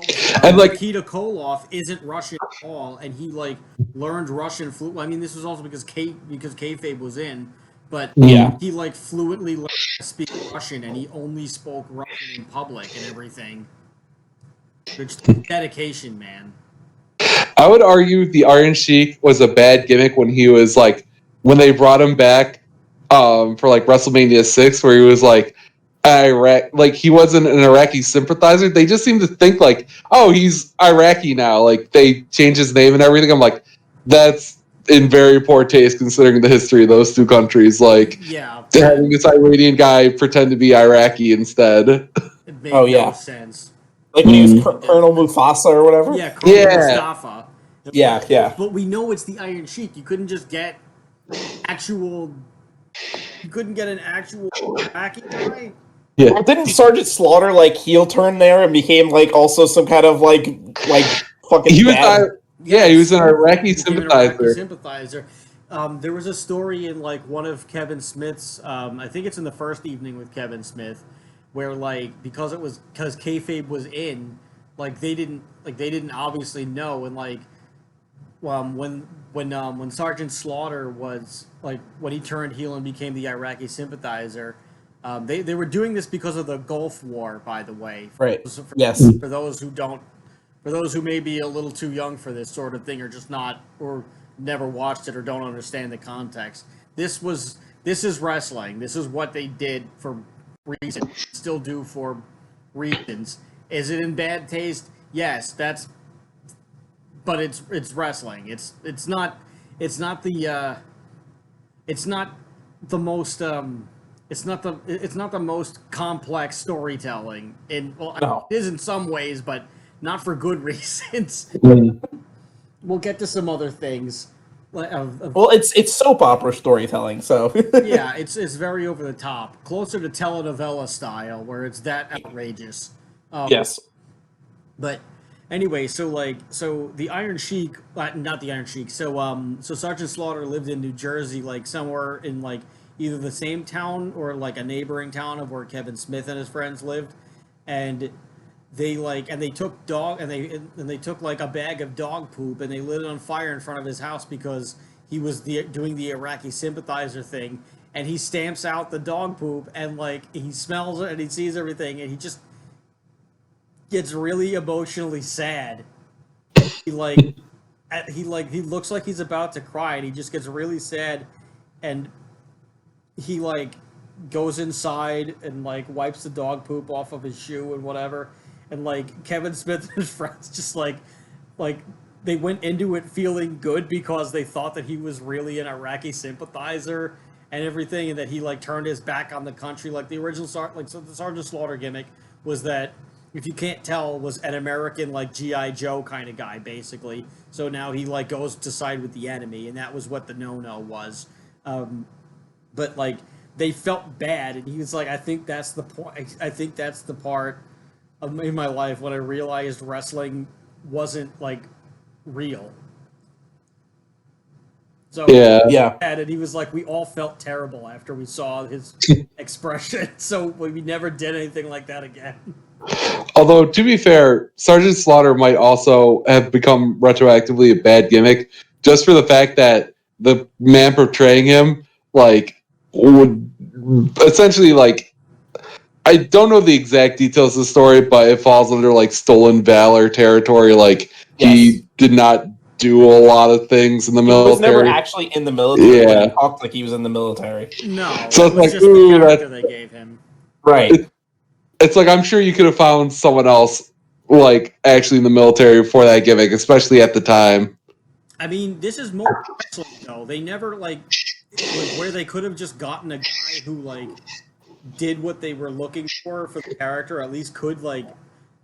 C: like
B: Nikita Koloff isn't Russian at all, and he like learned Russian I mean, this was also because kayfabe was in. But he like fluently learned to speak Russian, and he only spoke Russian in public and everything. It's dedication, man.
C: I would argue the Iron Sheik was a bad gimmick when he was like when they brought him back for like WrestleMania 6, where he was like Iraq, like he wasn't an Iraqi sympathizer. They just seemed to think like, oh, he's Iraqi now. Like they changed his name and everything. I'm like, that's in very poor taste considering the history of those two countries. Like,
B: Yeah,
C: having this Iranian guy pretend to be Iraqi instead.
B: it made no sense.
D: Like when he was Colonel Mufasa or whatever?
B: Yeah, Colonel Mustafa.
D: Yeah, yeah.
B: But we know it's the Iron Sheik. You couldn't just get actual... You couldn't get an actual Iraqi guy?
C: Yeah.
D: Well, didn't Sergeant Slaughter like heel turn there and became like also some kind of like fucking
C: He was
D: bad...
C: he was an Iraqi
B: sympathizer.
C: sympathizer.
B: There was a story in like one of Kevin Smith's. I think it's in the first evening with Kevin Smith, where like because kayfabe was in, like they didn't obviously know, and like when Sergeant Slaughter was like when he turned heel and became the Iraqi sympathizer. They were doing this because of the Gulf War, by the way.
D: Right.
B: Yes. For those who may be a little too young for this sort of thing, or just not, or never watched it, or don't understand the context. This is wrestling. This is what they did for reasons. Still do for reasons. Is it in bad taste? Yes. But it's wrestling. It's not the most. It's not the most complex storytelling.
D: No.
B: It is in some ways, but not for good reasons. We'll get to some other things.
D: Well, it's soap opera storytelling, so
B: Yeah, it's very over the top, closer to telenovela style, where it's that outrageous.
D: Yes.
B: But anyway, so the Iron Sheik, not the Iron Sheik. So Sergeant Slaughter lived in New Jersey, like somewhere in like either the same town or like a neighboring town of where Kevin Smith and his friends lived, and they took like a bag of dog poop and they lit it on fire in front of his house because he was doing the Iraqi sympathizer thing, and he stamps out the dog poop and like he smells it and he sees everything and he just gets really emotionally sad. He looks like he's about to cry and he just gets really sad, and he like goes inside and like wipes the dog poop off of his shoe and whatever, and like Kevin Smith and his friends just like they went into it feeling good because they thought that he was really an Iraqi sympathizer and everything, and that he like turned his back on the country. Like the original the Sergeant Slaughter gimmick was that, if you can't tell, was an American like G.I. Joe kind of guy basically. So now he like goes to side with the enemy, and that was what the no-no was. But like they felt bad, and he was like, I think that's the point. I think that's the part in my life when I realized wrestling wasn't like real. So
D: yeah.
B: And he was like, we all felt terrible after we saw his expression. So we never did anything like that again.
C: Although, to be fair, Sergeant Slaughter might also have become retroactively a bad gimmick, just for the fact that the man portraying him, like, would essentially, like, I don't know the exact details of the story, but it falls under, like, stolen valor territory. Like, he did not do a lot of things in the military.
D: He was never actually in the military.
C: Yeah.
D: But he talked like he was in the military.
B: No,
C: so it's like,
B: just the character they gave him.
D: Right.
C: It's like, I'm sure you could have found someone else, like, actually in the military for that gimmick, especially at the time.
B: I mean, this is more wrestling, though. They never, like, where they could have just gotten a guy who, like, did what they were looking for the character, at least could, like,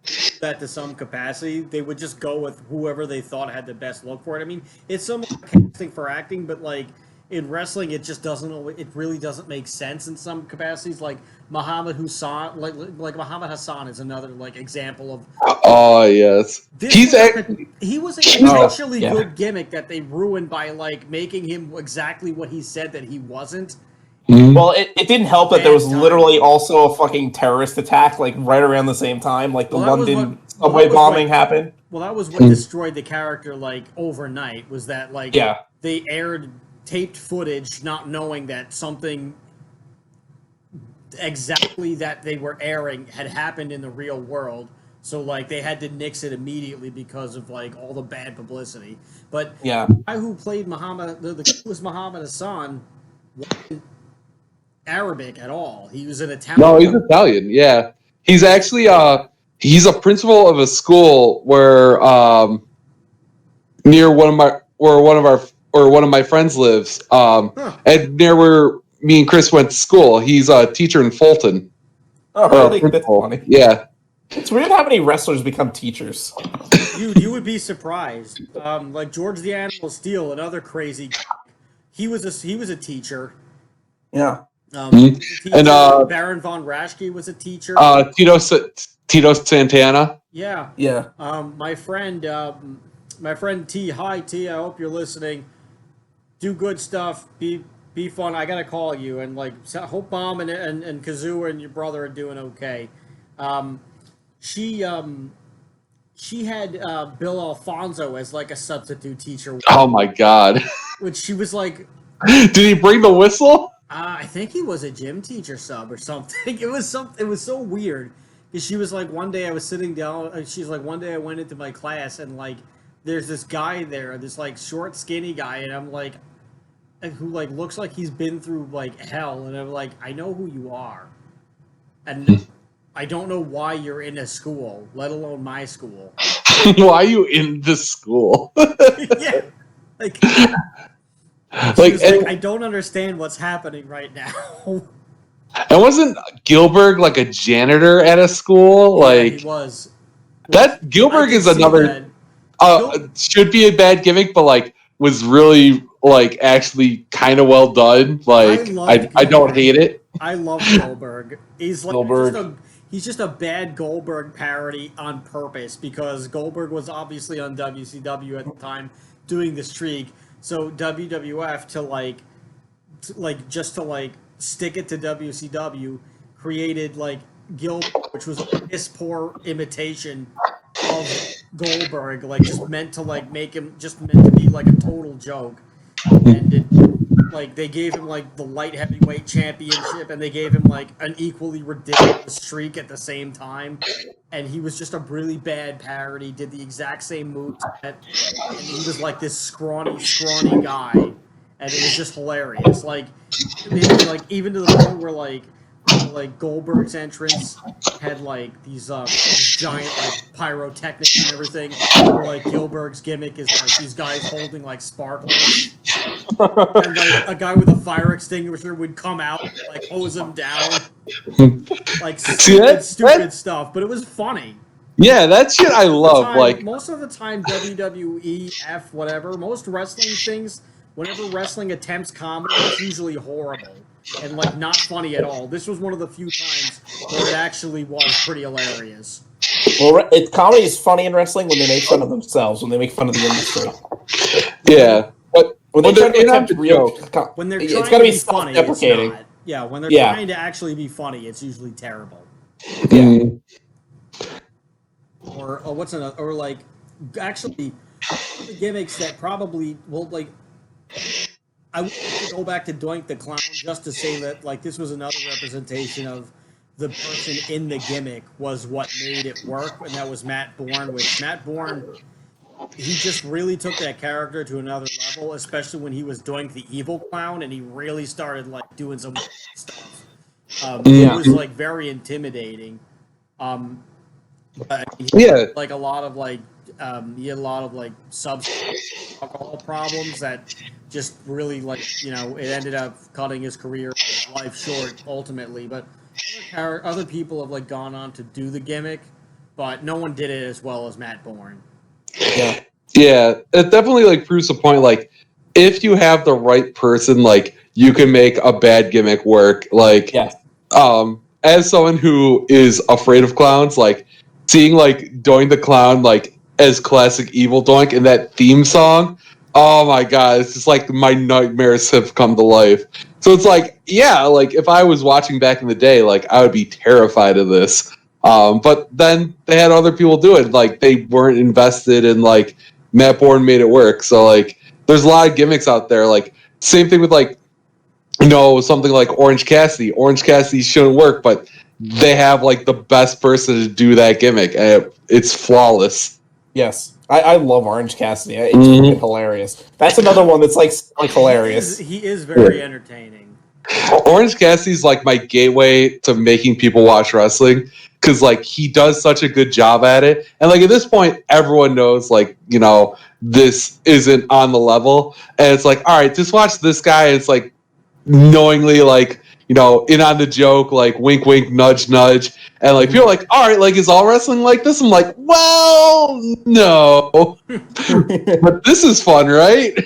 B: do that to some capacity. They would just go with whoever they thought had the best look for it. I mean, it's somewhat casting for acting, but, like, in wrestling, it just doesn't. It really doesn't make sense in some capacities. Like Muhammad Hassan, like Muhammad Hassan is another like example of.
C: Oh yes, he
B: was actually a good gimmick that they ruined by like making him exactly what he said that he wasn't.
C: Mm-hmm.
D: Well, it didn't help that there was literally also a fucking terrorist attack like right around the same time, like the London subway bombing happened.
B: Well, that was what destroyed the character like overnight. Was that like they aired taped footage not knowing that something exactly that they were airing had happened in the real world, So like they had to nix it immediately because of like all the bad publicity. But
D: Yeah.
B: the guy who played Muhammad, the guy who was Muhammad Hassan, wasn't Arabic at all. He was an Italian.
C: No, he's Italian. Yeah, he's actually he's a principal of a school where near one of my friends lives. And near where me and Chris went to school. He's a teacher in Fulton.
D: Oh, really? That's funny.
C: Yeah.
D: It's weird how many wrestlers become teachers.
B: You would be surprised. Like George the Animal Steel, another crazy. He was a teacher.
D: Yeah.
B: He was a teacher.
C: And
B: Baron von Raschke was a teacher.
C: Tito Santana.
B: Yeah.
D: Yeah.
B: My friend T. Hi T. I hope you're listening. Do good stuff. Be fun. I gotta call you and like hope Mom and Kazoo and your brother are doing okay. She had Bill Alfonso as like a substitute teacher.
C: Oh my God!
B: Which she was like.
C: Did he bring the whistle?
B: I think he was a gym teacher sub or something. It was so weird because she was like one day I was sitting down. She's like one day I went into my class and like there's this guy there, this like short skinny guy, and I'm like, who like looks like he's been through like hell, and I'm like, I know who you are, and I don't know why you're in a school, let alone my school.
C: Why are you in this school?
B: Yeah, like.
C: Like,
B: I don't understand what's happening right now.
C: And wasn't Gilbert like a janitor at a school? Like
B: he was.
C: That Gilbert is another should be a bad gimmick, but like was really like actually kind of well done. Like I don't hate it.
B: I love Goldberg. He's like he's just a bad Goldberg parody on purpose because Goldberg was obviously on WCW at the time doing the streak. So WWF to stick it to WCW created like Gilbert, which was a piss poor imitation of Goldberg, like just meant to be like a total joke. And they gave him like the light heavyweight championship, and they gave him like an equally ridiculous streak at the same time. And he was just a really bad parody. Did the exact same moves, and he was like this scrawny guy, and it was just hilarious. Like even to the point where like Goldberg's entrance had like these giant like pyrotechnics and everything. Where, like Gilbert's gimmick is like these guys holding like sparklers, and like a guy with a fire extinguisher would come out and, like hose him down, like stupid stuff. But it was funny.
C: Yeah, that shit I love.
B: Most of the time, WWE, whatever, most wrestling things, whenever wrestling attempts comedy, it's usually horrible and like not funny at all. This was one of the few times where it actually was pretty hilarious.
D: Well, comedy is funny in wrestling when they make fun of themselves, when they make fun of the industry.
C: Yeah, but
D: when they try to attempt real,
B: when they're
D: it's
B: trying
D: got
B: to
D: be
B: be funny,
D: self-deprecating.
B: it's not. Yeah, when they're trying to actually be funny, it's usually terrible.
D: Yeah.
B: Or what's another? Or like actually the gimmicks that probably I would go back to Doink the Clown just to say that like this was another representation of the person in the gimmick was what made it work, and that was Matt Bourne. Which Matt Bourne, he just really took that character to another level, especially when he was Doink the Evil Clown, and he really started like doing some stuff. It was like very intimidating. He had like a lot of substance alcohol problems that just really it ended up cutting his career, his life short ultimately. But other people have like gone on to do the gimmick, but no one did it as well as Matt Bourne.
C: Yeah, it definitely like proves the point. Like, if you have the right person, like you can make a bad gimmick work. Like, as someone who is afraid of clowns, like seeing like Doink the Clown like as classic evil Doink in that theme song, oh my god, it's just like my nightmares have come to life. So it's like, yeah, like if I was watching back in the day, like I would be terrified of this. But then they had other people do it. Like they weren't invested in like Matt Bourne made it work. So like there's a lot of gimmicks out there. Like same thing with like, something like Orange Cassidy. Orange Cassidy shouldn't work, but they have like the best person to do that gimmick, and it's flawless.
D: Yes. I love Orange Cassidy. It's fucking hilarious. That's another one that's like hilarious.
B: He is very entertaining.
C: Orange Cassidy's like my gateway to making people watch wrestling, because like he does such a good job at it, and like at this point everyone knows like, you know, this isn't on the level, and it's like, all right, just watch this guy. It's like knowingly like, you know, in on the joke, like wink wink nudge nudge, and like people are like, all right, like is all wrestling like this? I'm like, well, no. But this is fun, right?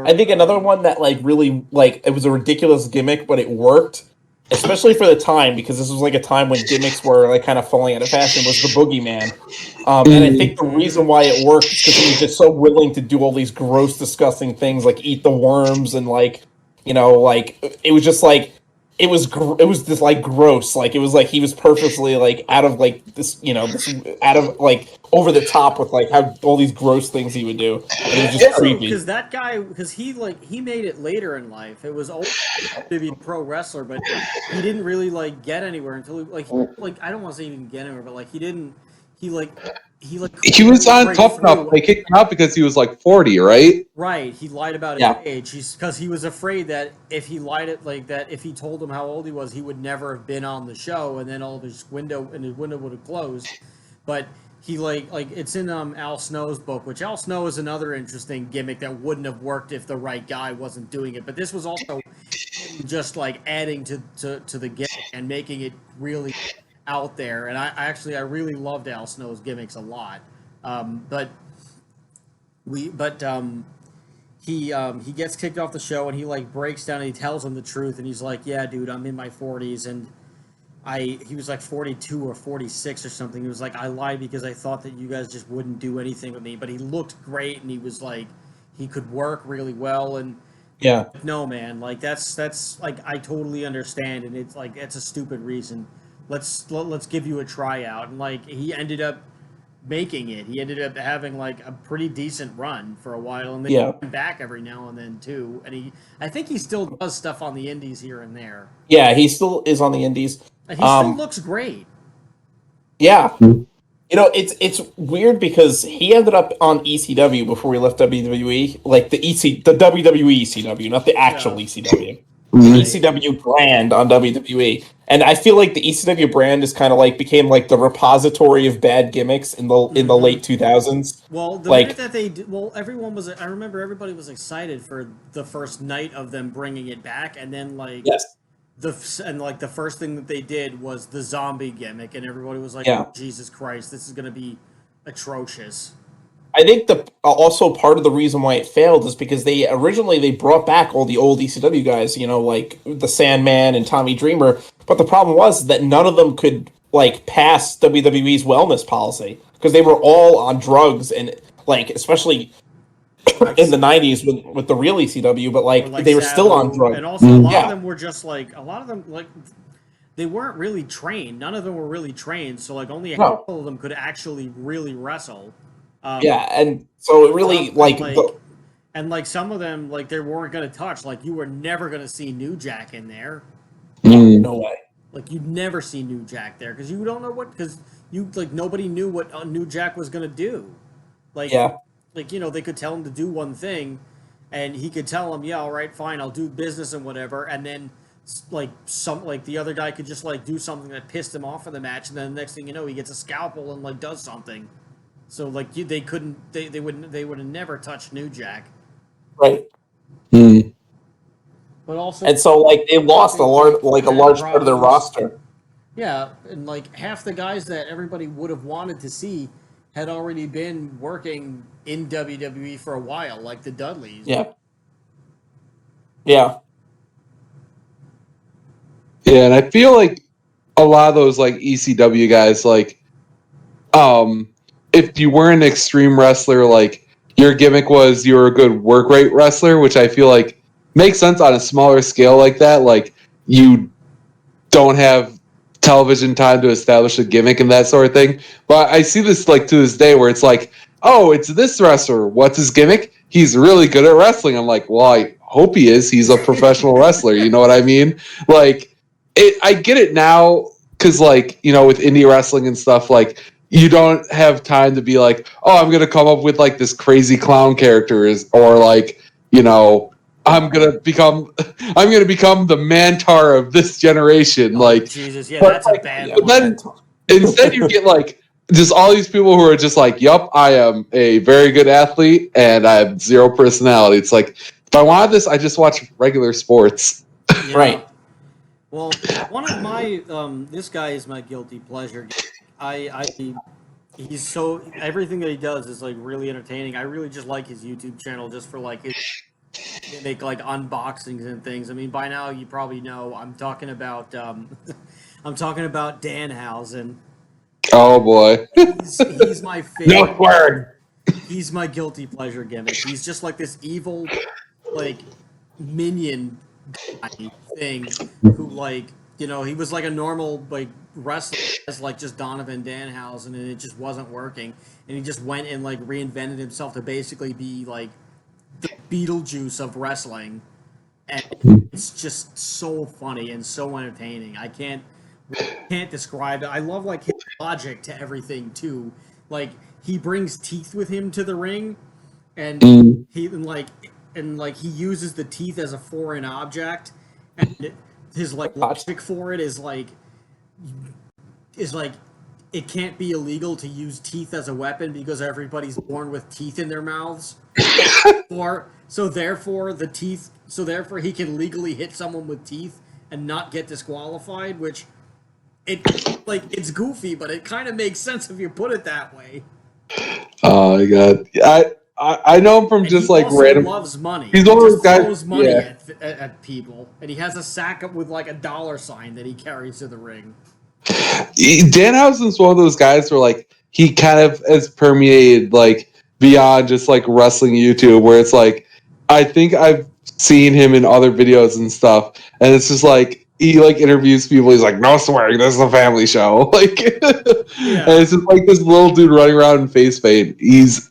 D: I think another one that like really like it was a ridiculous gimmick, but it worked, especially for the time, because this was like a time when gimmicks were like kind of falling out of fashion, was the Boogeyman. And I think the reason why it worked is because he was just so willing to do all these gross, disgusting things, like eat the worms and like, you know, like it was just like it was just like gross. Like it was like he was purposely like out of like this, you know, this out of like over the top with like how all these gross things he would do. And it was just creepy.
B: Because that guy, because he made it later in life. It was old to be a pro wrestler, but he didn't really like get anywhere until he I don't want to say he didn't get anywhere, but like he was
C: on Tough Enough. They kicked him out because he was like 40, right?
B: Right. He lied about his age. Because he was afraid that if he lied it like that, if he told him how old he was, he would never have been on the show, and then all of his window would have closed. But he like it's in Al Snow's book, which Al Snow is another interesting gimmick that wouldn't have worked if the right guy wasn't doing it. But this was also just like adding to the gimmick and making it really out there. And I really loved Al Snow's gimmicks a lot. He gets kicked off the show, and he like breaks down and he tells him the truth, and he's like, yeah, dude, I'm in my 40s, and he was like 42 or 46 or something. He was like, I lied because I thought that you guys just wouldn't do anything with me. But he looked great, and he was like, he could work really well. And
D: yeah,
B: no, man, like that's like, I totally understand, and it's like it's a stupid reason. Let's give you a tryout. And like he ended up making it. He ended up having like a pretty decent run for a while, and then he came back every now and then too. And I think he still does stuff on the indies here and there.
D: Yeah, he still is on the indies.
B: And he still looks great.
D: Yeah. You know, it's weird because he ended up on ECW before he left WWE, like the WWE ECW, not the actual ECW. The ECW brand on WWE. And I feel like the ECW brand is kind of like became like the repository of bad gimmicks in the late 2000s.
B: Well, the minute that they did, everyone was. I remember everybody was excited for the first night of them bringing it back, and then like the first thing that they did was the zombie gimmick, and everybody was like, oh, Jesus Christ, this is going to be atrocious.
D: I think also part of the reason why it failed is because they originally brought back all the old ECW guys, you know, like the Sandman and Tommy Dreamer, but the problem was that none of them could like pass WWE's wellness policy because they were all on drugs, and like especially in the 90s with the real ECW, but like they were still on drugs.
B: And also a lot of them were just like they weren't really trained. None of them were really trained, so like only a couple of them could actually really wrestle.
D: And so it really
B: and like some of them like they weren't going to touch. Like you were never going to see New Jack in there.
D: No way.
B: Like you'd never see New Jack there because you don't know because you like nobody knew what New Jack was going to do. Like you know, they could tell him to do one thing, and he could tell him, yeah, all right, fine, I'll do business and whatever, and then like the other guy could just like do something that pissed him off in the match, and then the next thing you know, he gets a scalpel and like does something. So like they would have never touched New Jack.
D: Right.
B: But also,
D: and so like they lost a large part of their roster.
B: Yeah, and like half the guys that everybody would have wanted to see had already been working in WWE for a while, like the Dudleys.
C: Yeah, and I feel like a lot of those like ECW guys, like, if you were an extreme wrestler, like your gimmick was you were a good work rate wrestler, which I feel like makes sense on a smaller scale like that. Like you don't have television time to establish a gimmick and that sort of thing. But I see this like to this day where it's like, oh, it's this wrestler. What's his gimmick? He's really good at wrestling. I'm like, well, I hope he is. He's a professional wrestler. You know what I mean? Like, I get it now. because like, you know, with indie wrestling and stuff, like you don't have time to be like, oh, I'm gonna come up with like this crazy clown character, or like, you know, I'm gonna become the Mantar of this generation.
B: Oh,
C: like,
B: Jesus, yeah,
C: but,
B: that's
C: like,
B: a bad
C: but
B: one.
C: then instead you get like just all these people who are just like, yup, I am a very good athlete and I have zero personality. It's like, if I wanted this, I just watch regular sports.
B: Yeah.
D: Right.
B: Well, one of my this guy is my guilty pleasure. I he's so everything that he does is like really entertaining. I really just like his YouTube channel just for like his they make like unboxings and things. I mean, by now you probably know I'm talking about I'm talking about Danhausen.
C: Oh boy.
B: He's my favorite.
C: No swearing.
B: He's my guilty pleasure gimmick. He's just like this evil, like minion guy thing who like he was like a normal like wrestler as like just Donovan Danhausen, and it just wasn't working, and he just went and like reinvented himself to basically be like the Beetlejuice of wrestling, and it's just so funny and so entertaining. I can't describe it. I love like his logic to everything too. Like he brings teeth with him to the ring, and he he uses the teeth as a foreign object, and his like logic for it is like it can't be illegal to use teeth as a weapon because everybody's born with teeth in their mouths. So therefore he can legally hit someone with teeth and not get disqualified, which it's goofy, but it kind of makes sense if you put it that way.
C: Oh my god. I know him from
B: And
C: just
B: he
C: like
B: also
C: random.
B: loves money.
C: He's
B: He
C: one of
B: just
C: those guys.
B: throws money
C: Yeah.
B: at people, and he has a sack up with like a dollar sign that he carries to the ring.
C: Danhausen's one of those guys where like he kind of has permeated like beyond just like wrestling YouTube, where it's like I think I've seen him in other videos and stuff, and it's just like he like interviews people. He's like, "No swearing, this is a family show." Like,
B: Yeah.
C: and it's just like this little dude running around in face paint. He's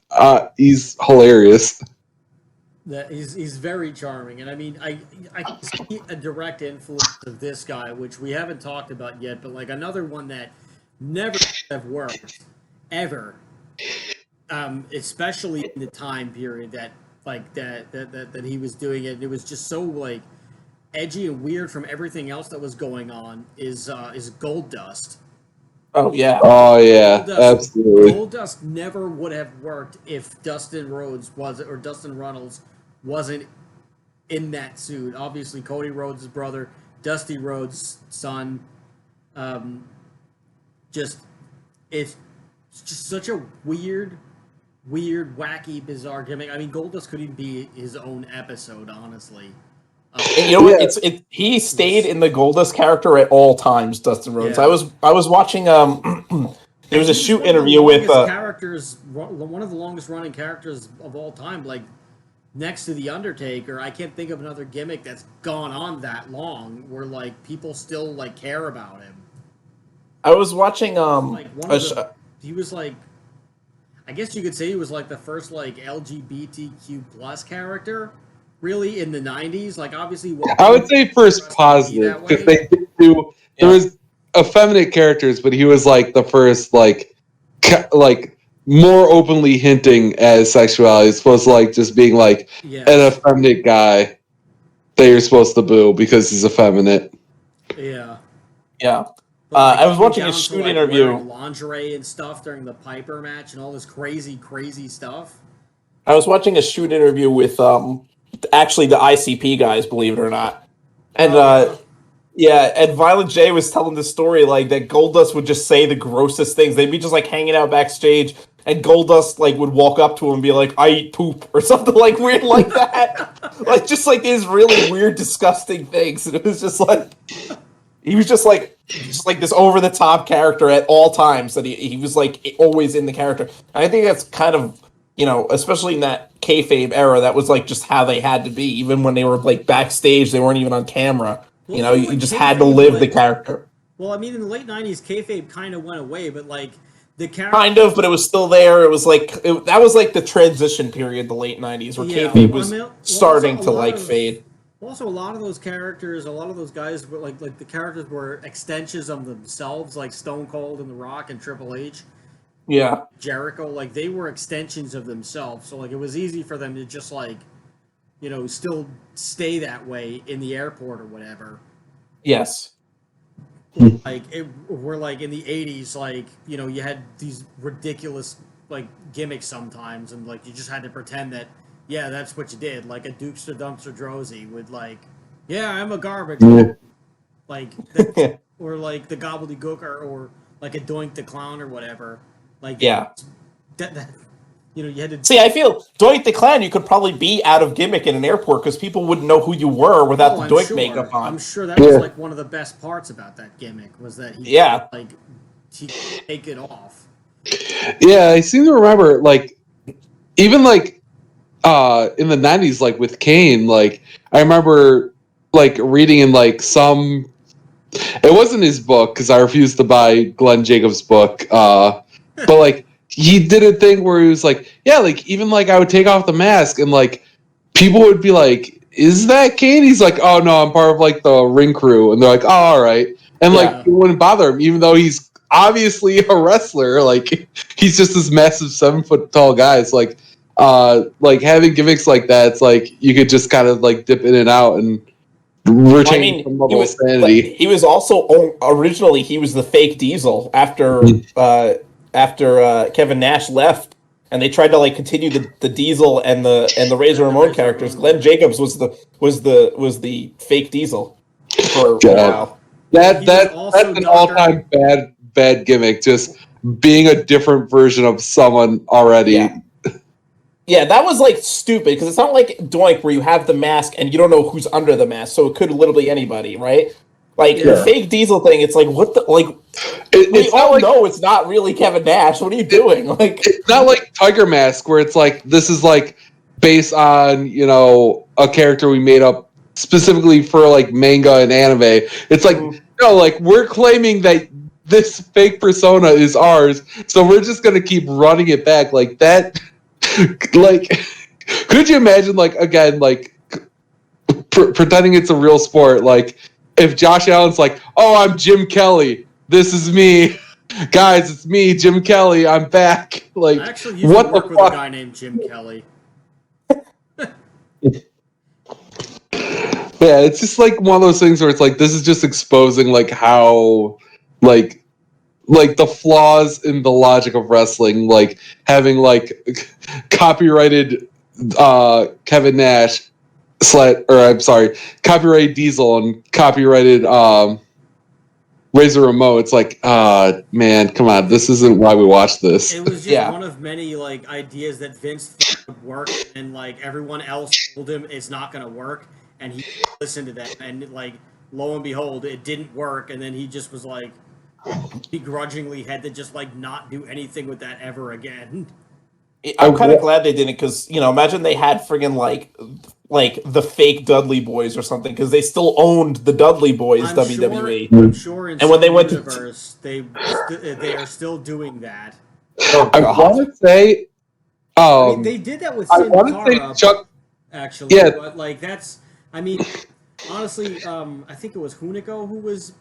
C: hilarious.
B: That he's very charming, and I mean, I see a direct influence of this guy, which we haven't talked about yet, but like another one that never have worked ever, especially in the time period that that he was doing it. And it was just so like edgy and weird from everything else that was going on. Is Gold Dust.
D: Oh yeah.
C: Oh yeah, absolutely.
B: Goldust never would have worked if Dustin Runnels wasn't in that suit. Obviously, Cody Rhodes' brother, Dusty Rhodes' son. It's just such a weird, wacky, bizarre gimmick. I mean, Goldust could even be his own episode, honestly.
D: And you know what? He stayed in the Goldust character at all times. Dustin Rhodes.
B: Yeah.
D: I was watching. There was a shoot interview with
B: one of the longest running characters of all time. Like next to the Undertaker, I can't think of another gimmick that's gone on that long where like people still like care about him.
D: I was watching.
B: He was like, I guess you could say he was like the first like LGBTQ plus character. Really, in the '90s, like obviously,
C: I would say first positive because they did do. There was effeminate characters, but he was like the first like more openly hinting at sexuality, as opposed to like just being like an effeminate guy that you're supposed to boo because he's effeminate.
B: Yeah.
D: Yeah.
B: Like,
D: I was watching a
B: down to,
D: shoot
B: like,
D: interview.
B: wearing lingerie and stuff during the Piper match and all this crazy stuff.
D: I was watching a shoot interview with actually the ICP guys, believe it or not, and and Violent J was telling the story like that Goldust would just say the grossest things. They'd be just like hanging out backstage, and Goldust like would walk up to him and be like, "I eat poop" or something like weird like that, like just like these really weird, disgusting things. And it was just like he was just like this over the top character at all times. That he was like always in the character. And I think that's kind of, you know, especially in that kayfabe era, that was like just how they had to be. Even when they were like backstage, they weren't even on camera.
B: Well,
D: you know, you just had to live the character.
B: Well, I mean, in the late '90s, kayfabe kind of went away, but like the character,
D: kind of, but it was still there. It was like that was like the transition period, the late '90s, where kayfabe was starting to like fade.
B: Also, a lot of those characters, a lot of those guys were like the characters were extensions of themselves, like Stone Cold and The Rock and Triple H,
D: Yeah.
B: Jericho. Like they were extensions of themselves. So like it was easy for them to just like, still stay that way in the airport or whatever.
D: Yes.
B: Like we're like in the '80s, like you had these ridiculous like gimmicks sometimes, and like you just had to pretend that that's what you did. Like a Dukester Dumpster Drosy would like, I'm a garbage, like or like the Gobbledygook or like a Doink the Clown or whatever. Like that you had to
D: see. I feel Doink the Clown. You could probably be out of gimmick in an airport because people wouldn't know who you were without the Doink makeup on.
B: I'm sure that was like one of the best parts about that gimmick was that he could take it off.
C: Yeah, I seem to remember like even like in the 90s, like with Kane, like I remember like reading in like some, it wasn't his book because I refused to buy Glenn Jacobs' book, but like he did a thing where he was like, like even like I would take off the mask and like people would be like, is that Kane? He's like, oh no, I'm part of like the ring crew, and they're like, oh, all right, and like it wouldn't bother him even though he's obviously a wrestler, like he's just this massive 7 foot tall guy. It's like having gimmicks like that, it's like you could just kind of like dip in and out and retain some level of sanity.
D: He was also originally he was the fake Diesel after Kevin Nash left, and they tried to like continue the Diesel and the Razor Ramon characters. Glenn Jacobs was the fake Diesel for a while.
C: That's an all-time bad gimmick. Just being a different version of someone already.
D: Yeah, that was like stupid because it's not like Doink where you have the mask and you don't know who's under the mask, so it could literally be anybody, right? Like the fake Diesel thing, it's like what the like. We all know it's not really Kevin Nash. What are you doing? Like
C: it's not like Tiger Mask where it's like this is like based on a character we made up specifically for like manga and anime. It's like like we're claiming that this fake persona is ours, so we're just gonna keep running it back like that. Like, could you imagine, like, again, like, pretending it's a real sport? Like, if Josh Allen's like, oh, I'm Jim Kelly. This is me. Guys, it's me, Jim Kelly. I'm back. Like,
B: I actually used to work with a guy named Jim Kelly.
C: Yeah, it's just, like, one of those things where it's like, this is just exposing, like, how, like the flaws in the logic of wrestling, like having like copyrighted Kevin Nash copyrighted Diesel and copyrighted Razor Ramon. It's like, man, come on, this isn't why we watched this.
B: It was just one of many like ideas that Vince thought would work, and like everyone else told him it's not going to work, and he listened to that, and like lo and behold, it didn't work, and then he just was like. Begrudgingly had to just like not do anything with that ever again.
D: I'm kind of glad they didn't because imagine they had friggin' like the fake Dudley Boys or something because they still owned the Dudley Boys WWE.
B: I'm sure in
D: and when they went
B: universe, they are still doing that.
C: I want to say,
B: I mean, they did that with Sin Cara,
C: Chuck,
B: actually. Yeah, but like that's. I mean, honestly, I think it was Hunico who was.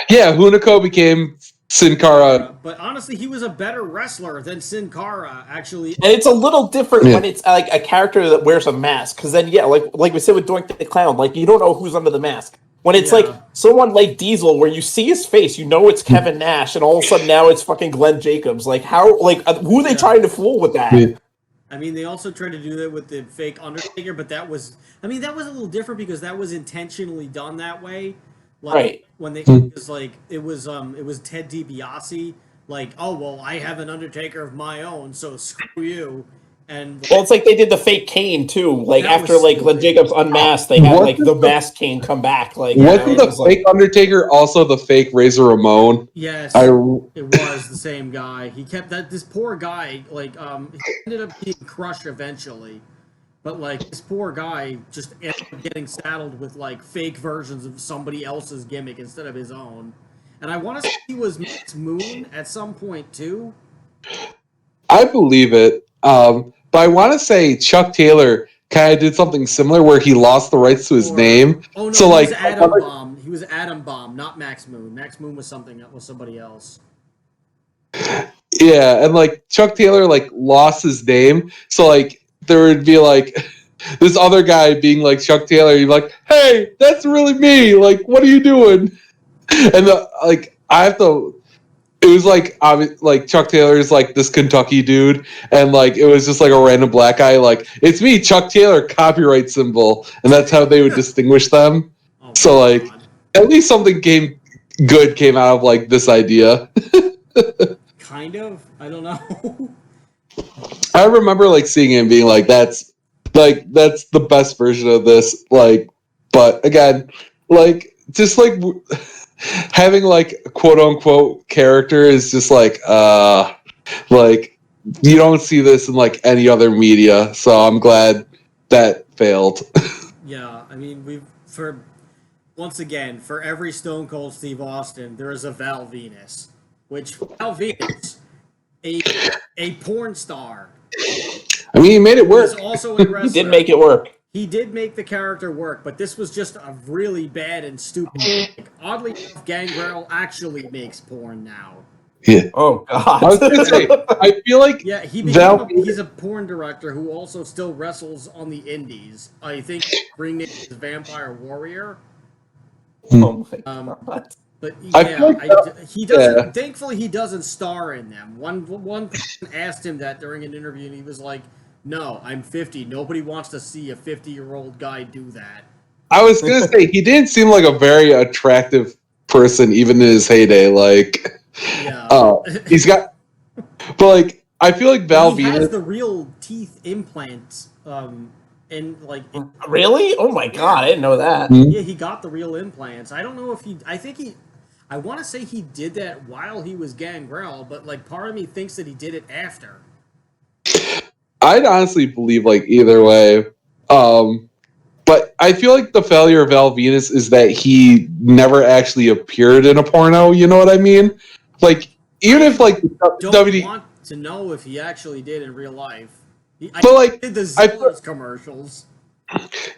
C: Yeah, Hunico became Sin Cara.
B: But honestly, he was a better wrestler than Sin Cara, actually.
D: And it's a little different when it's like a character that wears a mask. Because then, like we said with Doink the Clown, like you don't know who's under the mask. When it's like someone like Diesel, where you see his face, you know it's Kevin Nash, and all of a sudden now it's fucking Glenn Jacobs. Like how, like who are they trying to fool with that?
C: Yeah.
B: I mean, they also tried to do that with the fake Undertaker, but that was a little different because that was intentionally done that way. Like,
D: right.
B: When they was like it was Ted DiBiase like, oh well, I have an Undertaker of my own, so screw you. And
D: well, it's like they did the fake Kane too. Like after like Glenn Jacobs unmasked, they had like the masked Kane come back. Like
C: wasn't the fake Undertaker also the fake Razor Ramon?
B: Yes, it was the same guy. He kept that. This poor guy, like, he ended up being crushed eventually. But, like, this poor guy just ended up getting saddled with, like, fake versions of somebody else's gimmick instead of his own. And I want to say he was Max Moon at some point, too.
C: I believe it. But I want to say Chuck Taylor kind of did something similar where he lost the rights to his name.
B: Oh no,
C: so
B: he
C: like
B: was Atom Bomb. He was Atom Bomb, not Max Moon. Max Moon was somebody else.
C: Yeah, and like Chuck Taylor like lost his name, so like there would be like this other guy being like Chuck Taylor. You'd be like, "Hey, that's really me. Like, what are you doing?" And like I have to. It was like Chuck Taylor's like this Kentucky dude, and like it was just like a random black guy. Like, it's me, Chuck Taylor, copyright symbol, and that's how they would distinguish them.
B: Oh,
C: So like,
B: God.
C: at least something good came out of like this idea.
B: Kind of. I don't know.
C: I remember like seeing him being like, that's the best version of this. Like, but again, like just like having like a quote unquote character is just like you don't see this in like any other media. So I'm glad that failed.
B: Yeah, I mean once again, for every Stone Cold Steve Austin, there is a Val Venus, which Val Venus, a porn star.
C: I mean, he made it work.
B: Was also a wrestler.
D: He did make it work.
B: He did make the character work, but this was just a really bad and stupid gimmick. Oddly enough, Gangrel actually makes porn now.
C: Yeah.
D: Oh God.
C: I was gonna say, I feel like
B: Yeah, he's a porn director who also still wrestles on the indies. I think ring name is Vampire Warrior.
D: Oh my God.
B: But
C: I feel like
B: he doesn't.
C: yeah.
B: Thankfully, he doesn't star in them. One person asked him that during an interview, and he was like, "No, I'm 50. Nobody wants to see a 50-year-old guy do that."
C: I was gonna say he didn't seem like a very attractive person even in his heyday. Like,
B: Yeah.
C: he's got, but like I feel like Val
B: he
C: Venus.
B: has the real teeth implants. And like,
D: Really? Oh my God! I didn't know that.
B: yeah, he got the real implants. I don't know if he. I want to say he did that while he was Gangrel, but like part of me thinks that he did it after.
C: I'd honestly believe like either way. But I feel like the failure of Val Venus is that he never actually appeared in a porno. You know what I mean? Like, even if like
B: Don't want to know if he actually did in real life. He did the Zillers commercials.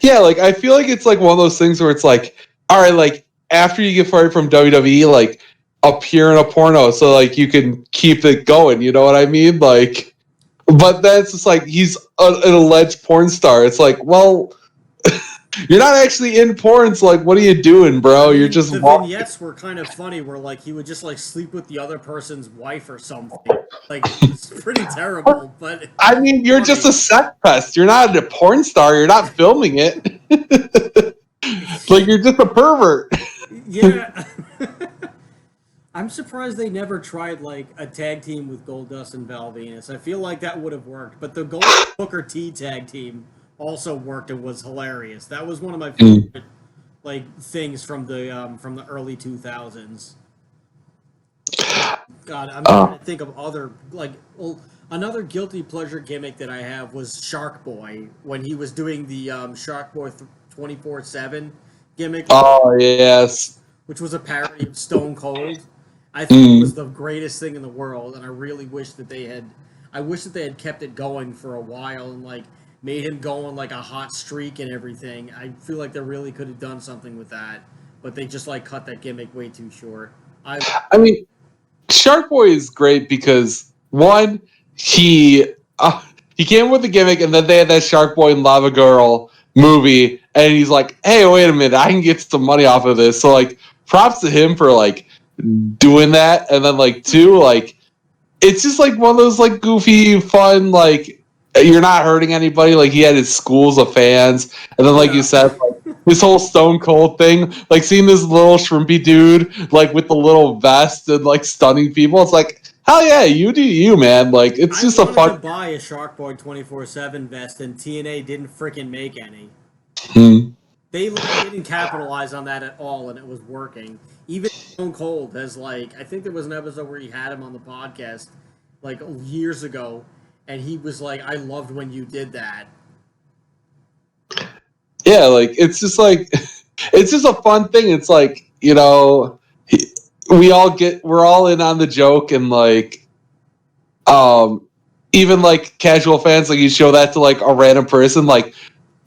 C: Yeah, like I feel like it's like one of those things where it's like, all right, like after you get fired from WWE, like appear in a porno so like you can keep it going. You know what I mean? Like, but that's just like he's an alleged porn star. It's like, well, you're not actually in porn. So like, what are you doing, bro?
B: I mean,
C: You're just
B: the vignettes were kind of funny. Where like he would just like sleep with the other person's wife or something. Like it's pretty terrible. But
C: I mean, you're just a sex pest. You're not a porn star. You're not filming it. Like you're just a pervert.
B: Yeah. I'm surprised they never tried like a tag team with Goldust and Val Venus. I feel like that would have worked, but the Gold Booker T tag team also worked and was hilarious. That was one of my favorite like things from the early 2000s. God, I'm trying to think of other like another guilty pleasure gimmick that I have was Shark Boy when he was doing the Shark Boy 24/7 gimmick.
C: Oh yes,
B: which was a parody of Stone Cold. I think it was the greatest thing in the world, and I really wish that they had. I wish that they had kept it going for a while and like made him go on like a hot streak and everything. I feel like they really could have done something with that, but they just like cut that gimmick way too short.
C: I mean, Shark Boy is great because one, he came up with the gimmick, and then they had that Shark Boy and Lava Girl movie, and he's like, "Hey, wait a minute, I can get some money off of this." So like, props to him for like doing that, and then like two, like it's just like one of those like goofy, fun, like you're not hurting anybody. Like he had his schools of fans, and then like you said, like this whole Stone Cold thing, like seeing this little shrimpy dude like with the little vest and like stunning people. It's like, hell yeah, you do you, man. Like it's just a fun.
B: I wanted to buy a Shark Boy 24/7 vest, and TNA didn't freaking make any. They didn't capitalize on that at all, and it was working. Even Stone Cold has like, I think there was an episode where he had him on the podcast like years ago, and he was like, "I loved when you did that."
C: Yeah, like it's just a fun thing. It's like, you know, we're all in on the joke, and like, even like casual fans, like you show that to like a random person, like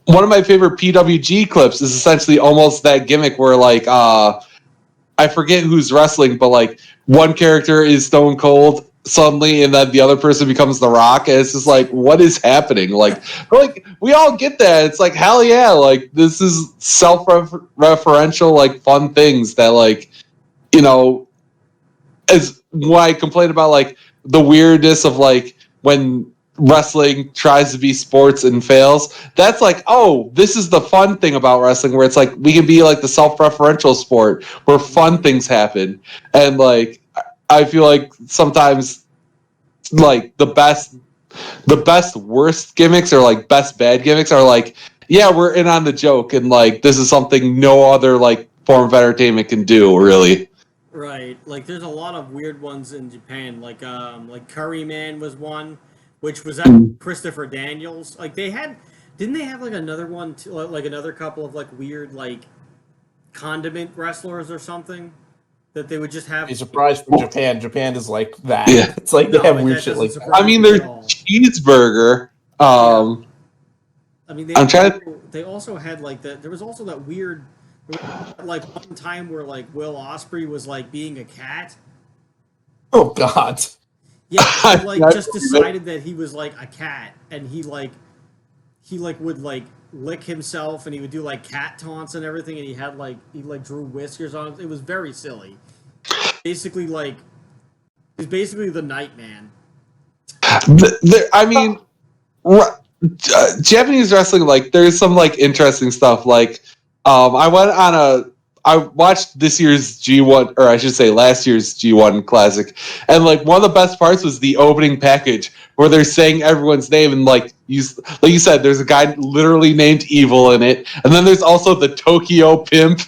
C: one of my favorite PWG clips is essentially almost that gimmick where like I forget who's wrestling, but like one character is Stone Cold suddenly, and then the other person becomes The Rock, and it's just like, what is happening? Like we all get that. It's like, hell yeah, like this is self-referential, like fun things that like, you know, as why I complain about like the weirdness of like when wrestling tries to be sports and fails. That's like, oh, this is the fun thing about wrestling, where it's like we can be like the self-referential sport where fun things happen. And like I feel like sometimes like the best worst gimmicks or like best bad gimmicks are like, yeah, we're in on the joke, and like this is something no other like form of entertainment can do, really.
B: Right. Like there's a lot of weird ones in Japan. Like Curry Man was one, which was Christopher Daniels. Like they had, didn't they have like another one, like another couple of like weird like condiment wrestlers or something that they would just have.
D: A surprise from Japan. Japan is like that.
C: Yeah.
D: It's like
B: No,
D: they have
B: like,
D: weird
B: that
D: shit
B: doesn't
D: like that.
B: surprise
C: I mean,
B: me
C: there's
B: at all.
C: cheeseburger.
B: I mean,
C: I'm trying to.
B: they also had like that. There was also that weird, like one time where like Will Ospreay was like being a cat.
D: Oh God.
B: Yeah, he like
C: I
B: just
C: believe it.
B: decided that he was like a cat, and he would like lick himself, and he would do like cat taunts and everything, and he drew whiskers on. It was very silly. Basically, like he's basically the Nightman.
C: I mean, Japanese wrestling, like there's some like interesting stuff. Like, I watched this year's G1, or I should say last year's G1 Classic, and like one of the best parts was the opening package where they're saying everyone's name, and like you said, there's a guy literally named Evil in it, and then there's also the Tokyo Pimp,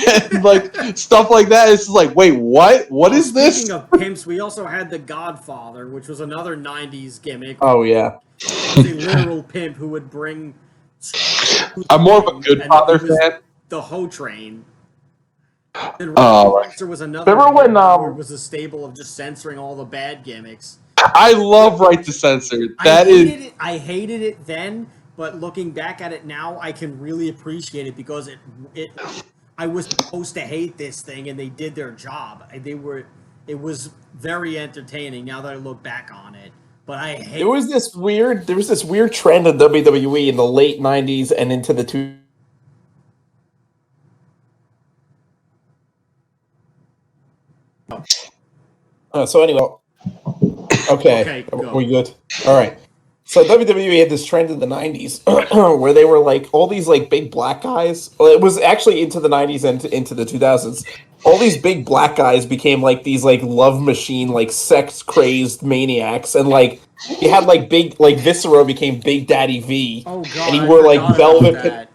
C: and like stuff like that. It's just like, wait, what? What is this?
B: Speaking of pimps, we also had the Godfather, which was another '90s gimmick.
D: Oh yeah.
B: He was a literal pimp who would bring.
C: I'm more of a Good Father fan.
B: The Ho Train. And
C: Oh,
B: Censor was another.
D: Remember when
B: where it was a stable of just censoring all the bad gimmicks.
C: I love Right to Censor.
B: I hated it then, but looking back at it now, I can really appreciate it because I was supposed to hate this thing, and they did their job. It was very entertaining now that I look back on it. But I hate.
D: There was this weird trend in WWE in the late '90s and into the 2000s. So anyway, okay, are we good? All right. So WWE had this trend in the '90s where they were like all these like big black guys. Well, it was actually into the '90s and into the 2000s. All these big black guys became like these like love machine, like sex crazed maniacs, and like you had like big like Viscera became Big Daddy V,
B: Oh God!
D: and he wore like velvet.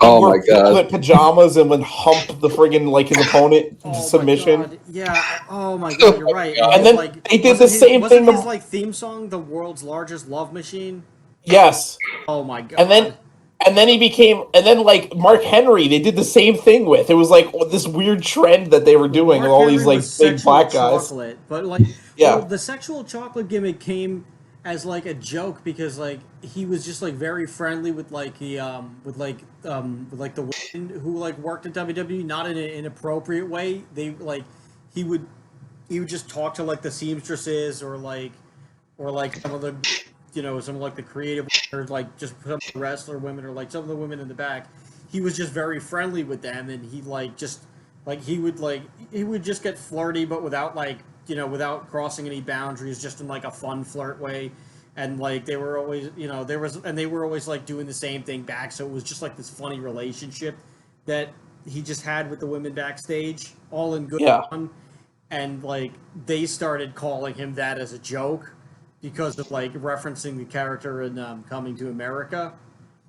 C: Oh my God!
D: Velvet pajamas and would hump the friggin' like his opponent to submission.
B: God. Yeah. Oh my God! You're right.
D: And then they did the same thing.
B: Wasn't his like theme song "The World's Largest Love Machine"?
D: Yes.
B: Oh my God!
D: And then he became, and then like Mark Henry, they did the same thing with. It was like this weird trend that they were doing with all these like big black guys.
B: Chocolate, but like,
D: yeah,
B: the sexual chocolate gimmick came as like a joke because like he was just like very friendly with like the women who like worked at WWE, not in an inappropriate way. They like he would just talk to like the seamstresses or like some of the some of like the creative or like just some of the wrestler women or like some of the women in the back. He was just very friendly with them, and he like just like he would just get flirty, but without like without crossing any boundaries, just in like a fun flirt way. And like they were always they were always like doing the same thing back, so it was just like this funny relationship that he just had with the women backstage, all in good fun. And like they started calling him that as a joke because of like referencing the character in Coming to America.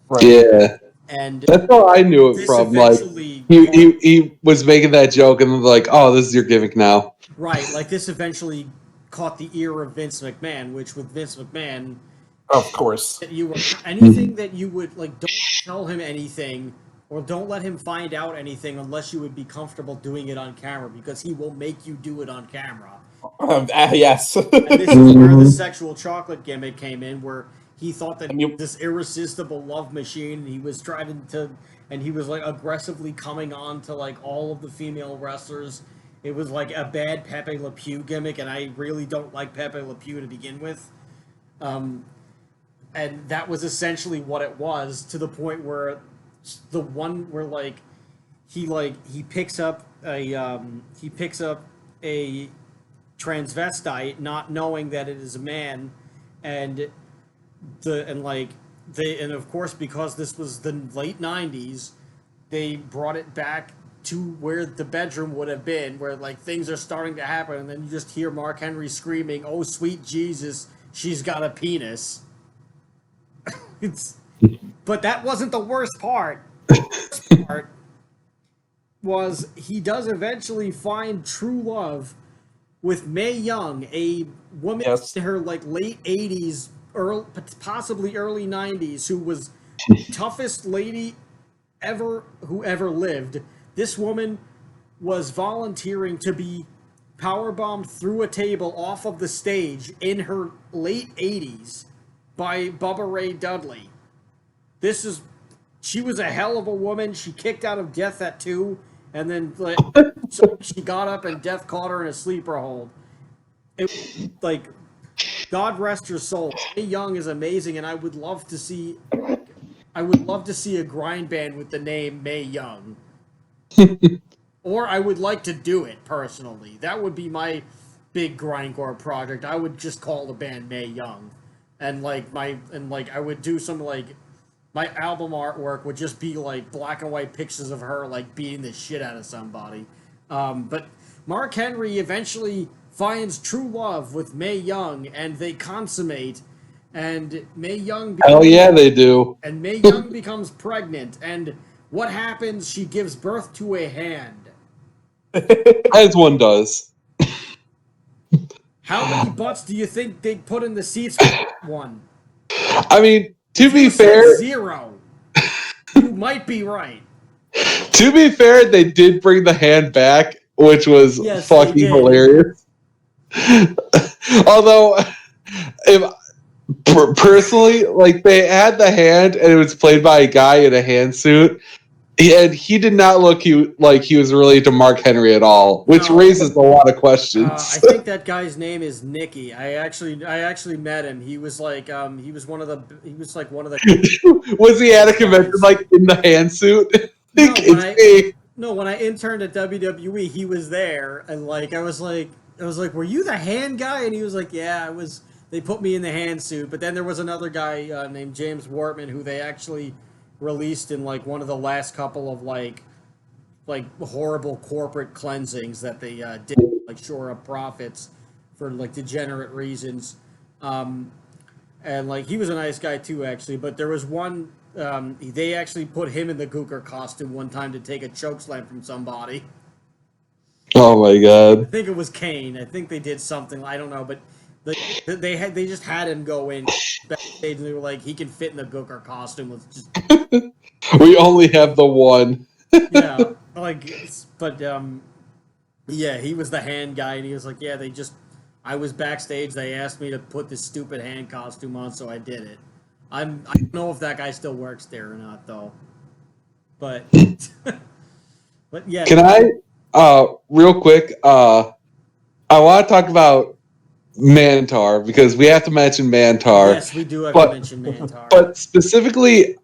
C: Right. Yeah.
B: And
C: that's how I knew it from. Like he was making that joke, and like, oh, this is your gimmick now.
B: Right. Like this eventually caught the ear of Vince McMahon, which with Vince McMahon,
D: of course,
B: anything that you would like, don't tell him anything or don't let him find out anything unless you would be comfortable doing it on camera, because he will make you do it on camera.
D: Yes.
B: And this is where the sexual chocolate gimmick came in, where he thought that
D: And
B: he was this irresistible love machine, and he was trying to, and he was like aggressively coming on to like all of the female wrestlers. It was like a bad Pepe Le Pew gimmick, and I really don't like Pepe Le Pew to begin with. And that was essentially what it was, to the point where the one where he picks up a transvestite, not knowing that it is a man, and of course, because this was the late 90s, they brought it back to where the bedroom would have been, where like things are starting to happen, and then you just hear Mark Henry screaming, "Oh sweet Jesus, she's got a penis." But that wasn't the worst part. The worst part was he does eventually find true love with Mae Young, a woman in her like late 80s, possibly early 90s, who was the toughest lady who ever lived. This woman was volunteering to be powerbombed through a table off of the stage in her late 80s by Bubba Ray Dudley. She was a hell of a woman. She kicked out of Death at 2, and then so she got up and Death caught her in a sleeper hold. It like, God rest her soul. Mae Young is amazing, and I would love to see a grind band with the name Mae Young. Or I would like to do it personally. That would be my big grindcore project. I would just call the band Mae Young. And I would do some like, my album artwork would just be like black and white pictures of her like beating the shit out of somebody. But Mark Henry eventually finds true love with Mae Young, and they consummate. And Mae Young
C: Hell yeah, they do.
B: And Mae Young becomes pregnant, and what happens? She gives birth to a hand.
C: As one does.
B: How many butts do you think they put in the seats for that one?
C: I mean, to be fair,
B: 0. You might be right.
C: To be fair, they did bring the hand back, which was fucking hilarious. Although, personally, like, they had the hand and it was played by a guy in a hand suit, and he did not look like he was related to Mark Henry at all, which raises a lot of questions.
B: I think that guy's name is Nicky. I actually met him. He was like one of the
C: Was he at a convention like in the hand suit?
B: When I interned at WWE, he was there, and like I was like, were you the hand guy? And he was like, yeah, I was. They put me in the hand suit, but then there was another guy named James Wortman who they actually released in like one of the last couple of like horrible corporate cleansings that they did, like shore up profits for like degenerate reasons. And like he was a nice guy too, actually, but there was one. They actually put him in the Gooker costume one time to take a chokeslam from somebody.
C: Oh my god!
B: I think it was Kane. I think they did something. I don't know, but they just had him go in backstage, and they were like, he can fit in the Gooker costume. Let's just.
C: We only have the one.
B: Yeah, yeah, he was the hand guy, and he was like, yeah, I was backstage. They asked me to put this stupid hand costume on, so I did it. I don't know if that guy still works there or not, though. But, but yeah.
C: Can I, real quick, I want to talk about Mantar, because we have to mention Mantar.
B: Yes, we do have to mention Mantar.
C: But specifically,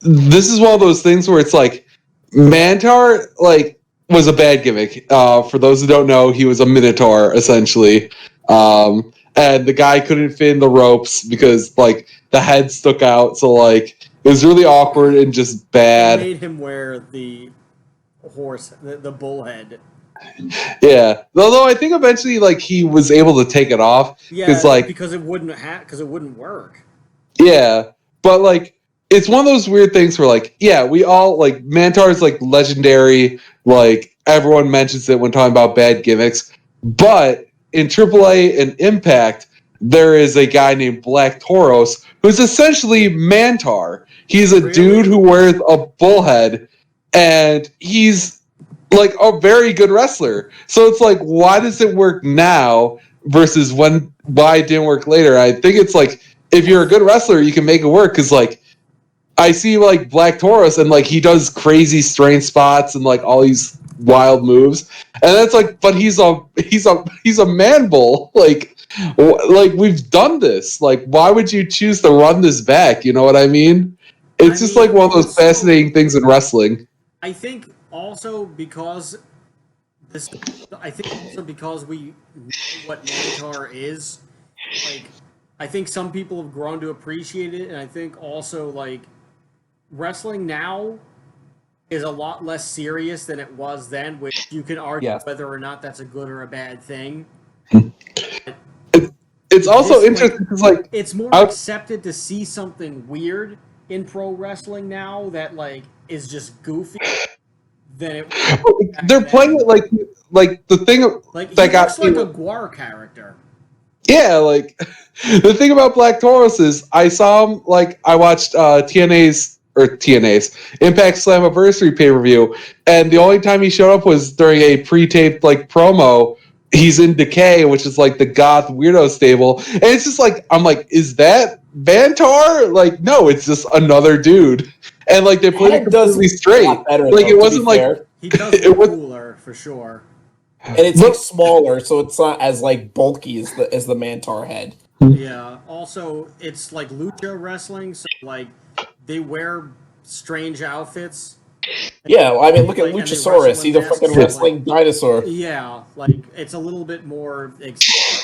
C: this is one of those things where it's like, Mantar, like, was a bad gimmick. For those who don't know, he was a Minotaur, essentially. And the guy couldn't fit in the ropes because, like, the head stuck out. So, like, it was really awkward and just bad.
B: They made him wear the horse, the bull head.
C: Yeah. Although I think eventually, like, he was able to take it off.
B: Yeah, because it wouldn't work.
C: Yeah. But, like, it's one of those weird things where, like, yeah, we all, like, Mantar's, like, legendary. Like, everyone mentions it when talking about bad gimmicks. But in AAA and Impact, there is a guy named Black Tauros who's essentially Mantar. He's a dude who wears a bullhead, and he's, like, a very good wrestler. So it's like, why does it work now versus why it didn't work later? I think it's, like, if you're a good wrestler, you can make it work. Because like I see like Black Taurus and like he does crazy strange spots and like all these wild moves, and that's like, but he's a man bull. Like we've done this. Like, why would you choose to run this back? You know what I mean? It's just like one of those fascinating things in wrestling.
B: I think also because this. I think also because we know what Mantar is. Like, I think some people have grown to appreciate it, and I think also like wrestling now is a lot less serious than it was then, which you can argue whether or not that's a good or a bad thing.
C: It's also interesting because like
B: it's more accepted to see something weird in pro wrestling now that like is just goofy than it was
C: they're playing it like the thing
B: like
C: that
B: he
C: got
B: looks like a Guar character.
C: Yeah, like the thing about Black Taurus is I saw him like I watched TNA's Impact Slammiversary pay-per-view, and the only time he showed up was during a pre-taped like promo. He's in Decay, which is like the goth weirdo stable, and it's just like I'm like, is that Vantar? Like, no, it's just another dude, and like they played it completely straight. Like it wasn't like
B: he does look cooler for sure.
D: And it's like smaller, so it's not as like bulky as the Mantar head.
B: Yeah. Also, it's like lucha wrestling, so like they wear strange outfits.
D: Yeah, well, I mean, look at Luchasaurus. He's a fucking wrestling dinosaur.
B: Yeah, like it's a little bit more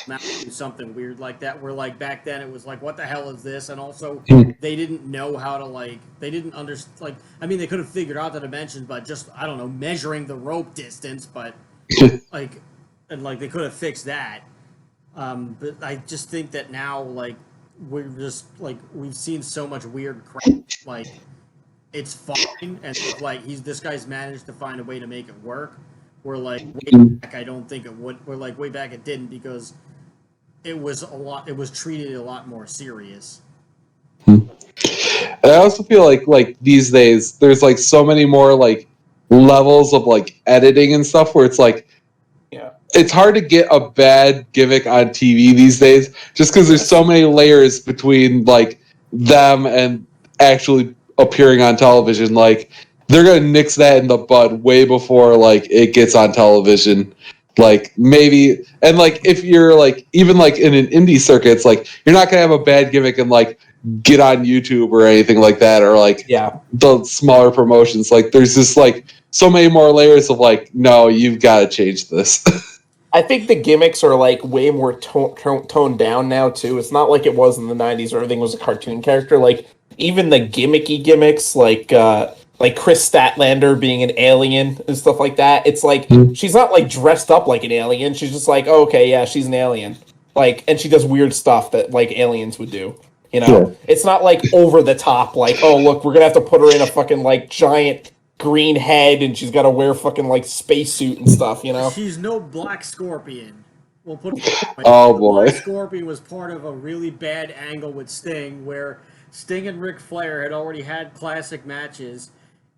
B: now do something weird like that. Where like back then it was like, what the hell is this? And also they didn't know how to like they didn't understand. Like I mean, they could have figured out the dimensions, but just I don't know, measuring the rope distance, but. Like, and like they could have fixed that, but I just think that now, like, we're just like we've seen so much weird crap. Like, it's fine, and like this guy's managed to find a way to make it work. We're like way back, I don't think it would. We're like way back, it didn't because it was a lot. It was treated a lot more serious.
C: And I also feel like these days there's like so many more like levels of like editing and stuff where it's like it's hard to get a bad gimmick on TV these days just because there's so many layers between like them and actually appearing on television. Like they're gonna nix that in the bud way before like it gets on television. Like maybe and like if you're like even like in an indie circuit, it's like you're not gonna have a bad gimmick and like get on YouTube or anything like that, or like the smaller promotions. Like there's just like so many more layers of like, no, you've got to change this.
D: I think the gimmicks are like way more toned down now too. It's not like it was in the '90s where everything was a cartoon character. Like even the gimmicky gimmicks, like Chris Statlander being an alien and stuff like that. It's like she's not like dressed up like an alien. She's just like, oh, okay, yeah, she's an alien. Like, and she does weird stuff that like aliens would do. You know, it's not like over the top. Like, oh look, we're gonna have to put her in a fucking like giant green head and she's got to wear fucking like spacesuit and stuff, you know?
B: She's no Black Scorpion. We'll put it
C: oh boy.
B: Black Scorpion was part of a really bad angle with Sting where Sting and Ric Flair had already had classic matches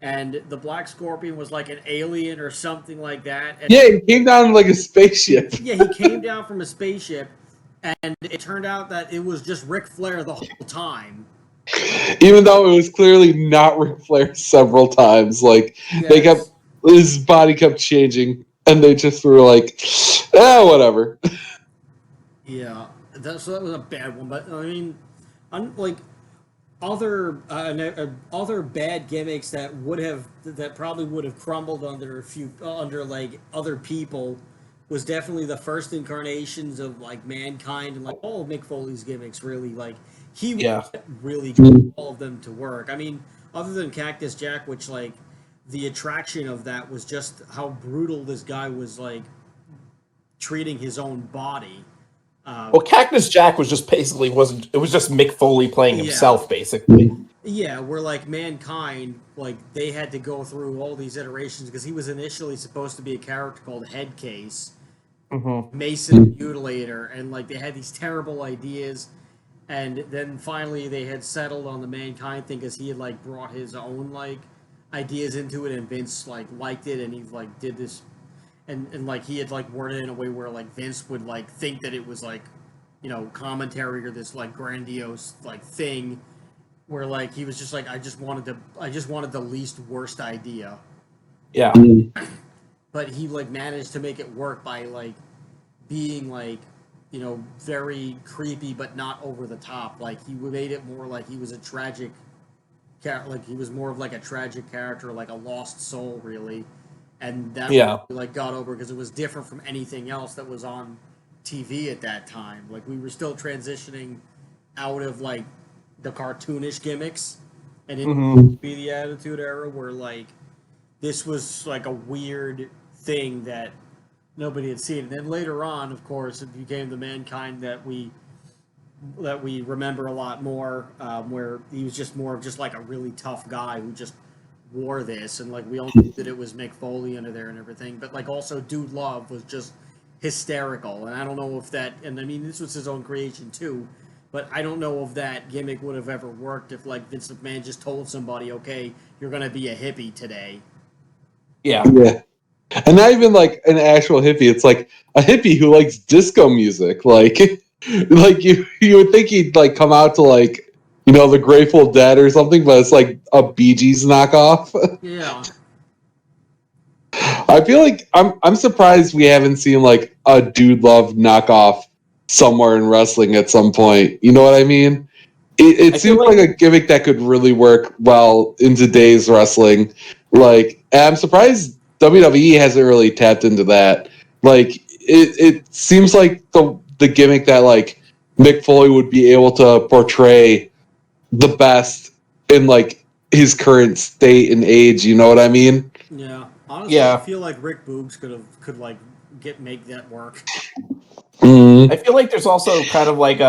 B: and the Black Scorpion was like an alien or something like that. And
C: yeah, he came down like a spaceship.
B: Yeah, he came down from a spaceship and it turned out that it was just Ric Flair the whole time.
C: Even though it was clearly not Ric Flair several times, like they kept his body kept changing, and they just were like, whatever.
B: Yeah, so that was a bad one. But I mean, like other bad gimmicks that probably would have crumbled under like other people was definitely the first incarnations of like Mankind and like all of Mick Foley's gimmicks. Really, like. He really got all of them to work. I mean, other than Cactus Jack, which like the attraction of that was just how brutal this guy was like treating his own body.
D: Well, Cactus Jack was just basically it was just Mick Foley playing himself basically.
B: Yeah, where like Mankind, like they had to go through all these iterations because he was initially supposed to be a character called Headcase, Mason Mutilator, and like they had these terrible ideas. And then finally they had settled on the Mankind thing because he had like brought his own like ideas into it and Vince like liked it and he like did this and like he had like worded it in a way where like Vince would like think that it was like commentary or this like grandiose like thing where like he was just like I just wanted the least worst idea.
D: Yeah.
B: But he like managed to make it work by like being like very creepy but not over the top. Like he made it more like he was a tragic like he was more of like a tragic character, like a lost soul really. And that really, like got over because it was different from anything else that was on TV at that time. Like we were still transitioning out of like the cartoonish gimmicks and it would be the Attitude Era where like this was like a weird thing that nobody had seen. And then later on, of course, it became the Mankind that we remember a lot more, where he was just more of just like a really tough guy who just wore this, and like we all knew that it was Mick Foley under there and everything. But like also, Dude Love was just hysterical, and I don't know if that. And I mean, this was his own creation too. But I don't know if that gimmick would have ever worked if like Vince McMahon just told somebody, "Okay, you're gonna be a hippie today."
D: Yeah.
C: And not even like an actual hippie. It's like a hippie who likes disco music. Like you would think he'd like come out to like the Grateful Dead or something, but it's like a Bee Gees knockoff.
B: Yeah.
C: I feel like I'm surprised we haven't seen like a Dude Love knockoff somewhere in wrestling at some point. You know what I mean? It seems like a gimmick that could really work well in today's wrestling. Like, and I'm surprised WWE hasn't really tapped into that. Like, it seems like the gimmick that like Mick Foley would be able to portray the best in like his current state and age. You know what I mean?
B: Yeah. Honestly, I feel like Rick Boogs could like make that work.
D: I feel like there's also kind of like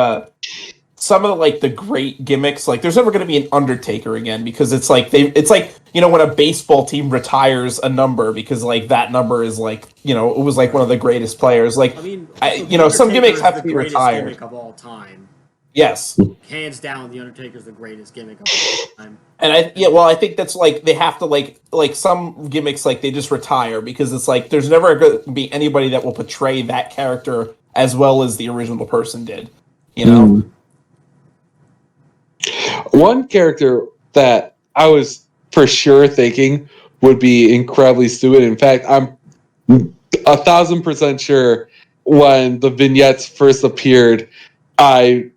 D: some of the great gimmicks. Like there's never going to be an Undertaker again because it's like when a baseball team retires a number because like that number is like it was like one of the greatest players. Like
B: I mean,
D: some gimmicks have to be retired.
B: Gimmick of all time.
D: Yes,
B: hands down, the Undertaker's the greatest gimmick of all time.
D: And I think that's like they have to like some gimmicks like they just retire because it's like there's never going to be anybody that will portray that character as well as the original person did.
C: One character that I was for sure thinking would be incredibly stupid. In fact, I'm 1,000% sure when the vignettes first appeared, I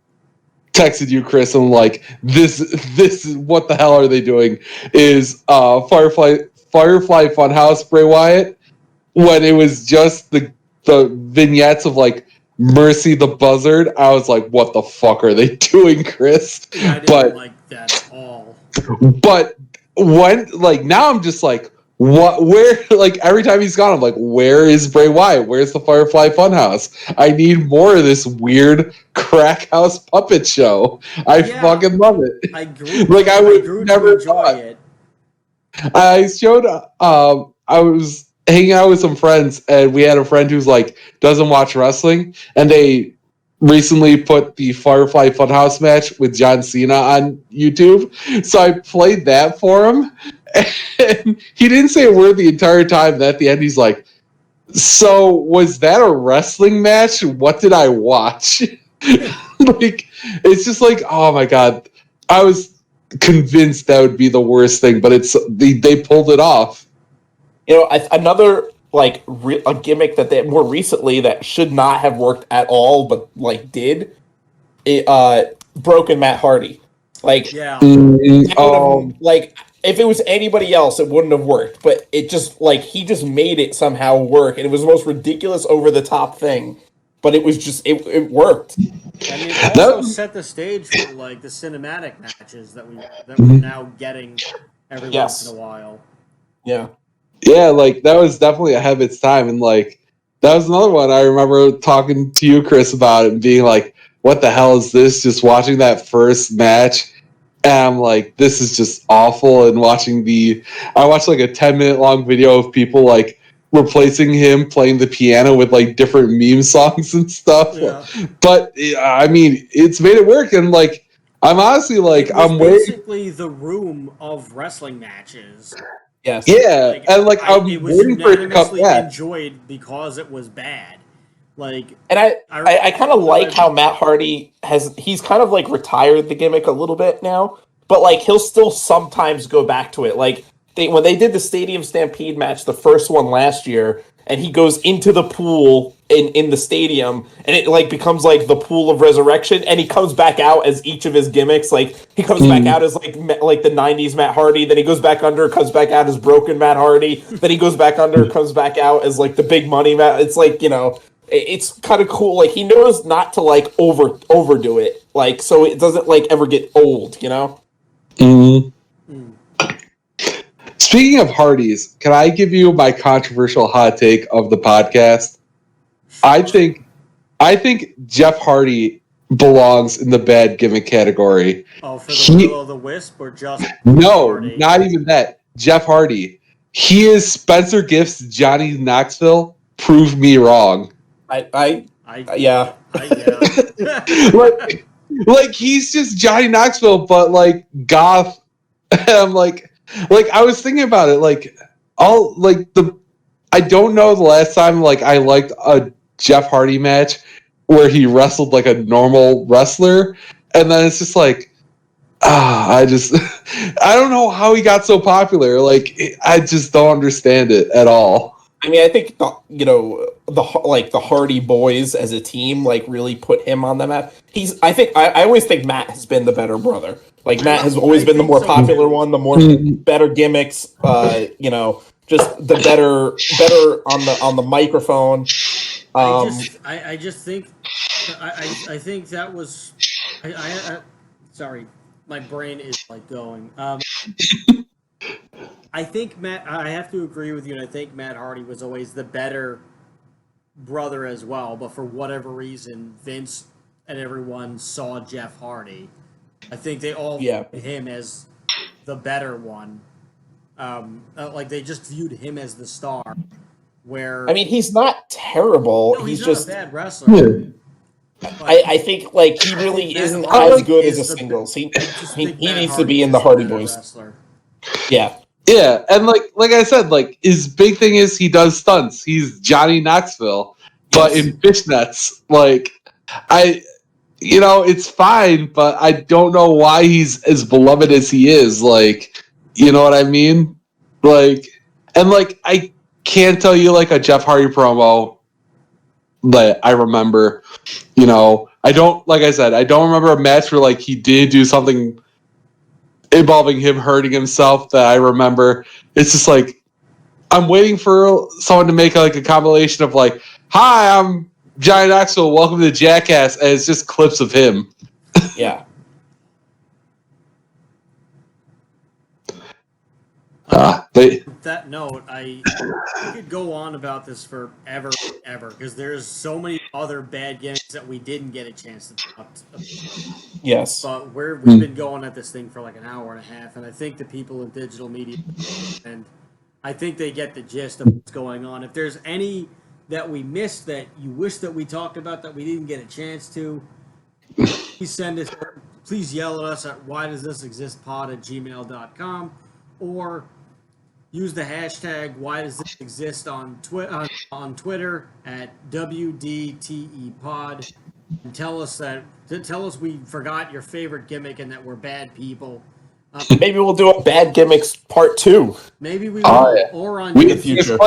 C: texted you, Chris, and I'm like, this is what the hell are they doing? Is Firefly Funhouse Bray Wyatt when it was just the vignettes of like Mercy the Buzzard. I was like, what the fuck are they doing, Chris?
B: Yeah, I didn't like that at all.
C: But when now I'm just like, where like every time he's gone I'm like, where is Bray Wyatt? Where's the Firefly Funhouse? I need more of this weird crack house puppet show. I fucking love it.
B: I grew
C: like I would never
B: enjoy it.
C: I showed I was hanging out with some friends and we had a friend who's like doesn't watch wrestling and they recently put the Firefly Funhouse match with John Cena on YouTube. So I played that for him. And he didn't say a word the entire time. And at the end, he's like, so was that a wrestling match? What did I watch? Like, it's just like, oh my God. I was convinced that would be the worst thing, but they pulled it off.
D: Another a gimmick that they more recently that should not have worked at all, but did, broken Matt Hardy. If it was anybody else, it wouldn't have worked. But it just he just made it somehow work, and it was the most ridiculous, over the top thing. But it was just it worked.
B: I mean, it also set the stage for the cinematic matches that we're now getting every once in a while.
D: Yeah.
C: Yeah, that was definitely ahead of its time, and that was another one I remember talking to you, Chris, about it and being like, "What the hell is this?" Just watching that first match, and I'm like, "This is just awful." And I watched a 10-minute long video of people replacing him playing the piano with different meme songs and stuff.
B: Yeah.
C: But I mean, it's made it work, and I'm honestly I'm
B: basically the room of wrestling matches.
D: Yes.
C: Yeah, and I'm
B: it was
C: waiting for it to come
B: unanimously
C: back.
B: enjoyed because it was bad. Like,
D: And I kind of like how Matt Hardy he's kind of like retired the gimmick a little bit now, but like he'll still sometimes go back to it. Like when they did the Stadium Stampede match, the first one last year, and he goes into the pool in the stadium, and it like becomes like the pool of resurrection, and he comes back out as each of his gimmicks. Like he comes back out as like the '90s Matt Hardy, then he goes back under, comes back out as broken Matt Hardy, then he goes back under, comes back out as like the big money Matt. It's like, you know, it's kind of cool. Like he knows not to like overdo it, like so it doesn't like ever get old, you know.
C: Speaking of Hardys, can I give you my controversial hot take of the podcast? I think Jeff Hardy belongs in the bad gimmick category.
B: Oh, for the Will-O-the-Wisp or just
C: no,
B: Hardy?
C: Not even that. Jeff Hardy. He is Spencer Gift's Johnny Knoxville. Prove me wrong.
D: Yeah.
C: like he's just Johnny Knoxville, but like goth. I'm like I was thinking about it. Like I don't know the last time like I liked a Jeff Hardy match where he wrestled like a normal wrestler, and then it's just like, I don't know how he got so popular. Like I just don't understand it at all.
D: I mean, I think the Hardy Boys as a team like really put him on the map. I always think Matt has been the better brother. Like Matt has always been the more popular one, the more better gimmicks. You know, just the better on the microphone.
B: I just think I think that was sorry, my brain is like going. I think I have to agree with you, and I think Matt Hardy was always the better brother as well, but for whatever reason, Vince and everyone saw Jeff Hardy. I think they all viewed him as the better one. Like they just viewed him as the star. Where
D: I mean, he's not terrible.
B: No,
D: he's
B: not
D: just
B: a bad wrestler.
D: I think like he really isn't as good as a singles. He needs to be in the Hardy Boys.
B: Wrestler.
D: Yeah.
C: Yeah, and like I said, like his big thing is he does stunts. He's Johnny Knoxville, but in fishnets. Like it's fine, but I don't know why he's as beloved as he is. Like, you know what I mean? Like, and like I can't tell you like a Jeff Hardy promo that I remember. You know, I don't remember a match where like he did do something involving him hurting himself that I remember. It's just like I'm waiting for someone to make like a compilation of like, "Hi, I'm Johnny Knoxville. Welcome to Jackass," and it's just clips of him.
D: Yeah.
B: That note, I could go on about this forever, because there's so many other bad gimmicks that we didn't get a chance to talk about.
D: Yes.
B: But we've been going at this thing for like an hour and a half, and I think the people in digital media, and I think they get the gist of what's going on. If there's any that we missed that you wish that we talked about that we didn't get a chance to, please yell at us at whydoesthisexistpod@gmail.com, or use the hashtag whydoesthisexist on Twitter at WDTEpod, and tell us we forgot your favorite gimmick and that we're bad people.
D: Maybe we'll do a bad gimmicks part 2.
B: Maybe we will, or on
D: the future.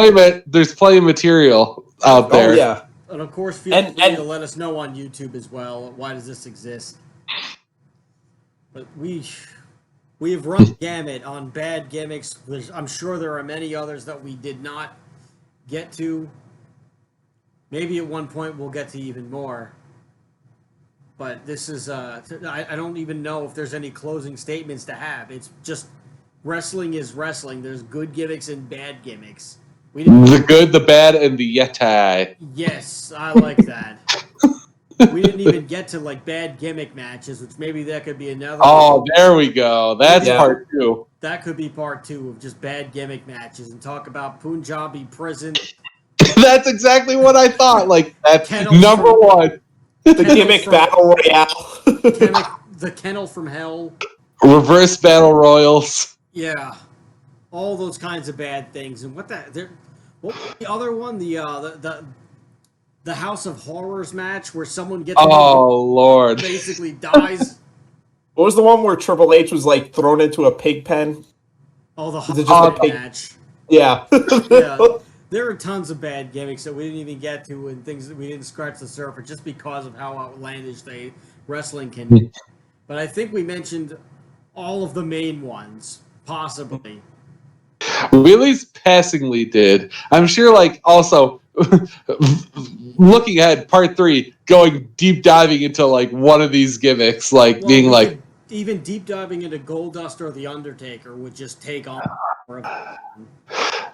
C: There's plenty of material out there.
D: Oh, yeah.
B: And of course, feel free to let us know on YouTube as well. Why does this exist? But we have run the gamut on bad gimmicks. I'm sure there are many others that we did not get to. Maybe at one point we'll get to even more. But this is, I don't even know if there's any closing statements to have. It's just, wrestling is wrestling. There's good gimmicks and bad gimmicks.
C: The good, the bad, and the yeti.
B: Yes, I like that. We didn't even get to like bad gimmick matches, which maybe that could be another.
C: Oh, there we go. That's part 2.
B: That could be part 2 of just bad gimmick matches, and talk about Punjabi prison.
C: That's exactly what I thought. Like that's number 1.
D: The gimmick battle royale.
B: The kennel from hell.
C: Reverse battle royals.
B: Yeah, all those kinds of bad things. And what was the other one? The the House of Horrors match where someone gets
C: Oh Lord!
B: basically dies.
D: What was the one where Triple H was like thrown into a pig pen?
B: Oh, the
D: Is it
B: hot
D: just a pig?
B: match.
D: Yeah.
B: Yeah, there are tons of bad gimmicks that we didn't even get to, and things that we didn't scratch the surface just because of how outlandish wrestling can be. But I think we mentioned all of the main ones, possibly.
C: We at least passingly did. I'm sure, like, also looking ahead, part 3, going deep diving into like one of these gimmicks, like
B: Well,
C: being
B: we
C: like,
B: could, even deep diving into Goldust or The Undertaker would just take on.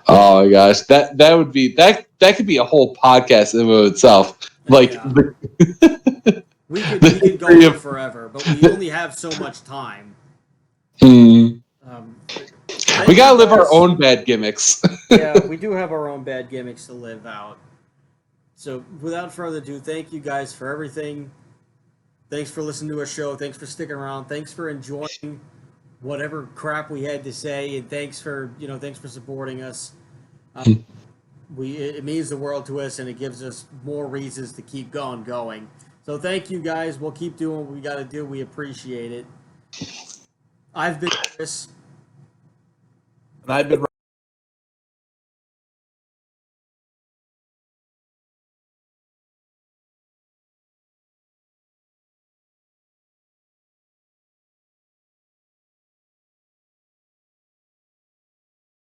C: oh my gosh, that would be that could be a whole podcast in of itself. Like,
B: Yeah.
C: the,
B: We could go on forever, but we only have so much time.
C: we
B: Thank
C: gotta
B: you
C: live our
B: guys.
C: own bad gimmicks.
B: Yeah, we do have our own bad gimmicks to live out. So, without further ado, thank you guys for everything. Thanks for listening to our show. Thanks for sticking around. Thanks for enjoying whatever crap we had to say, and thanks for supporting us. It means the world to us, and it gives us more reasons to keep going. So, thank you guys. We'll keep doing what we got to do. We appreciate it. I've been Chris.
D: And I've been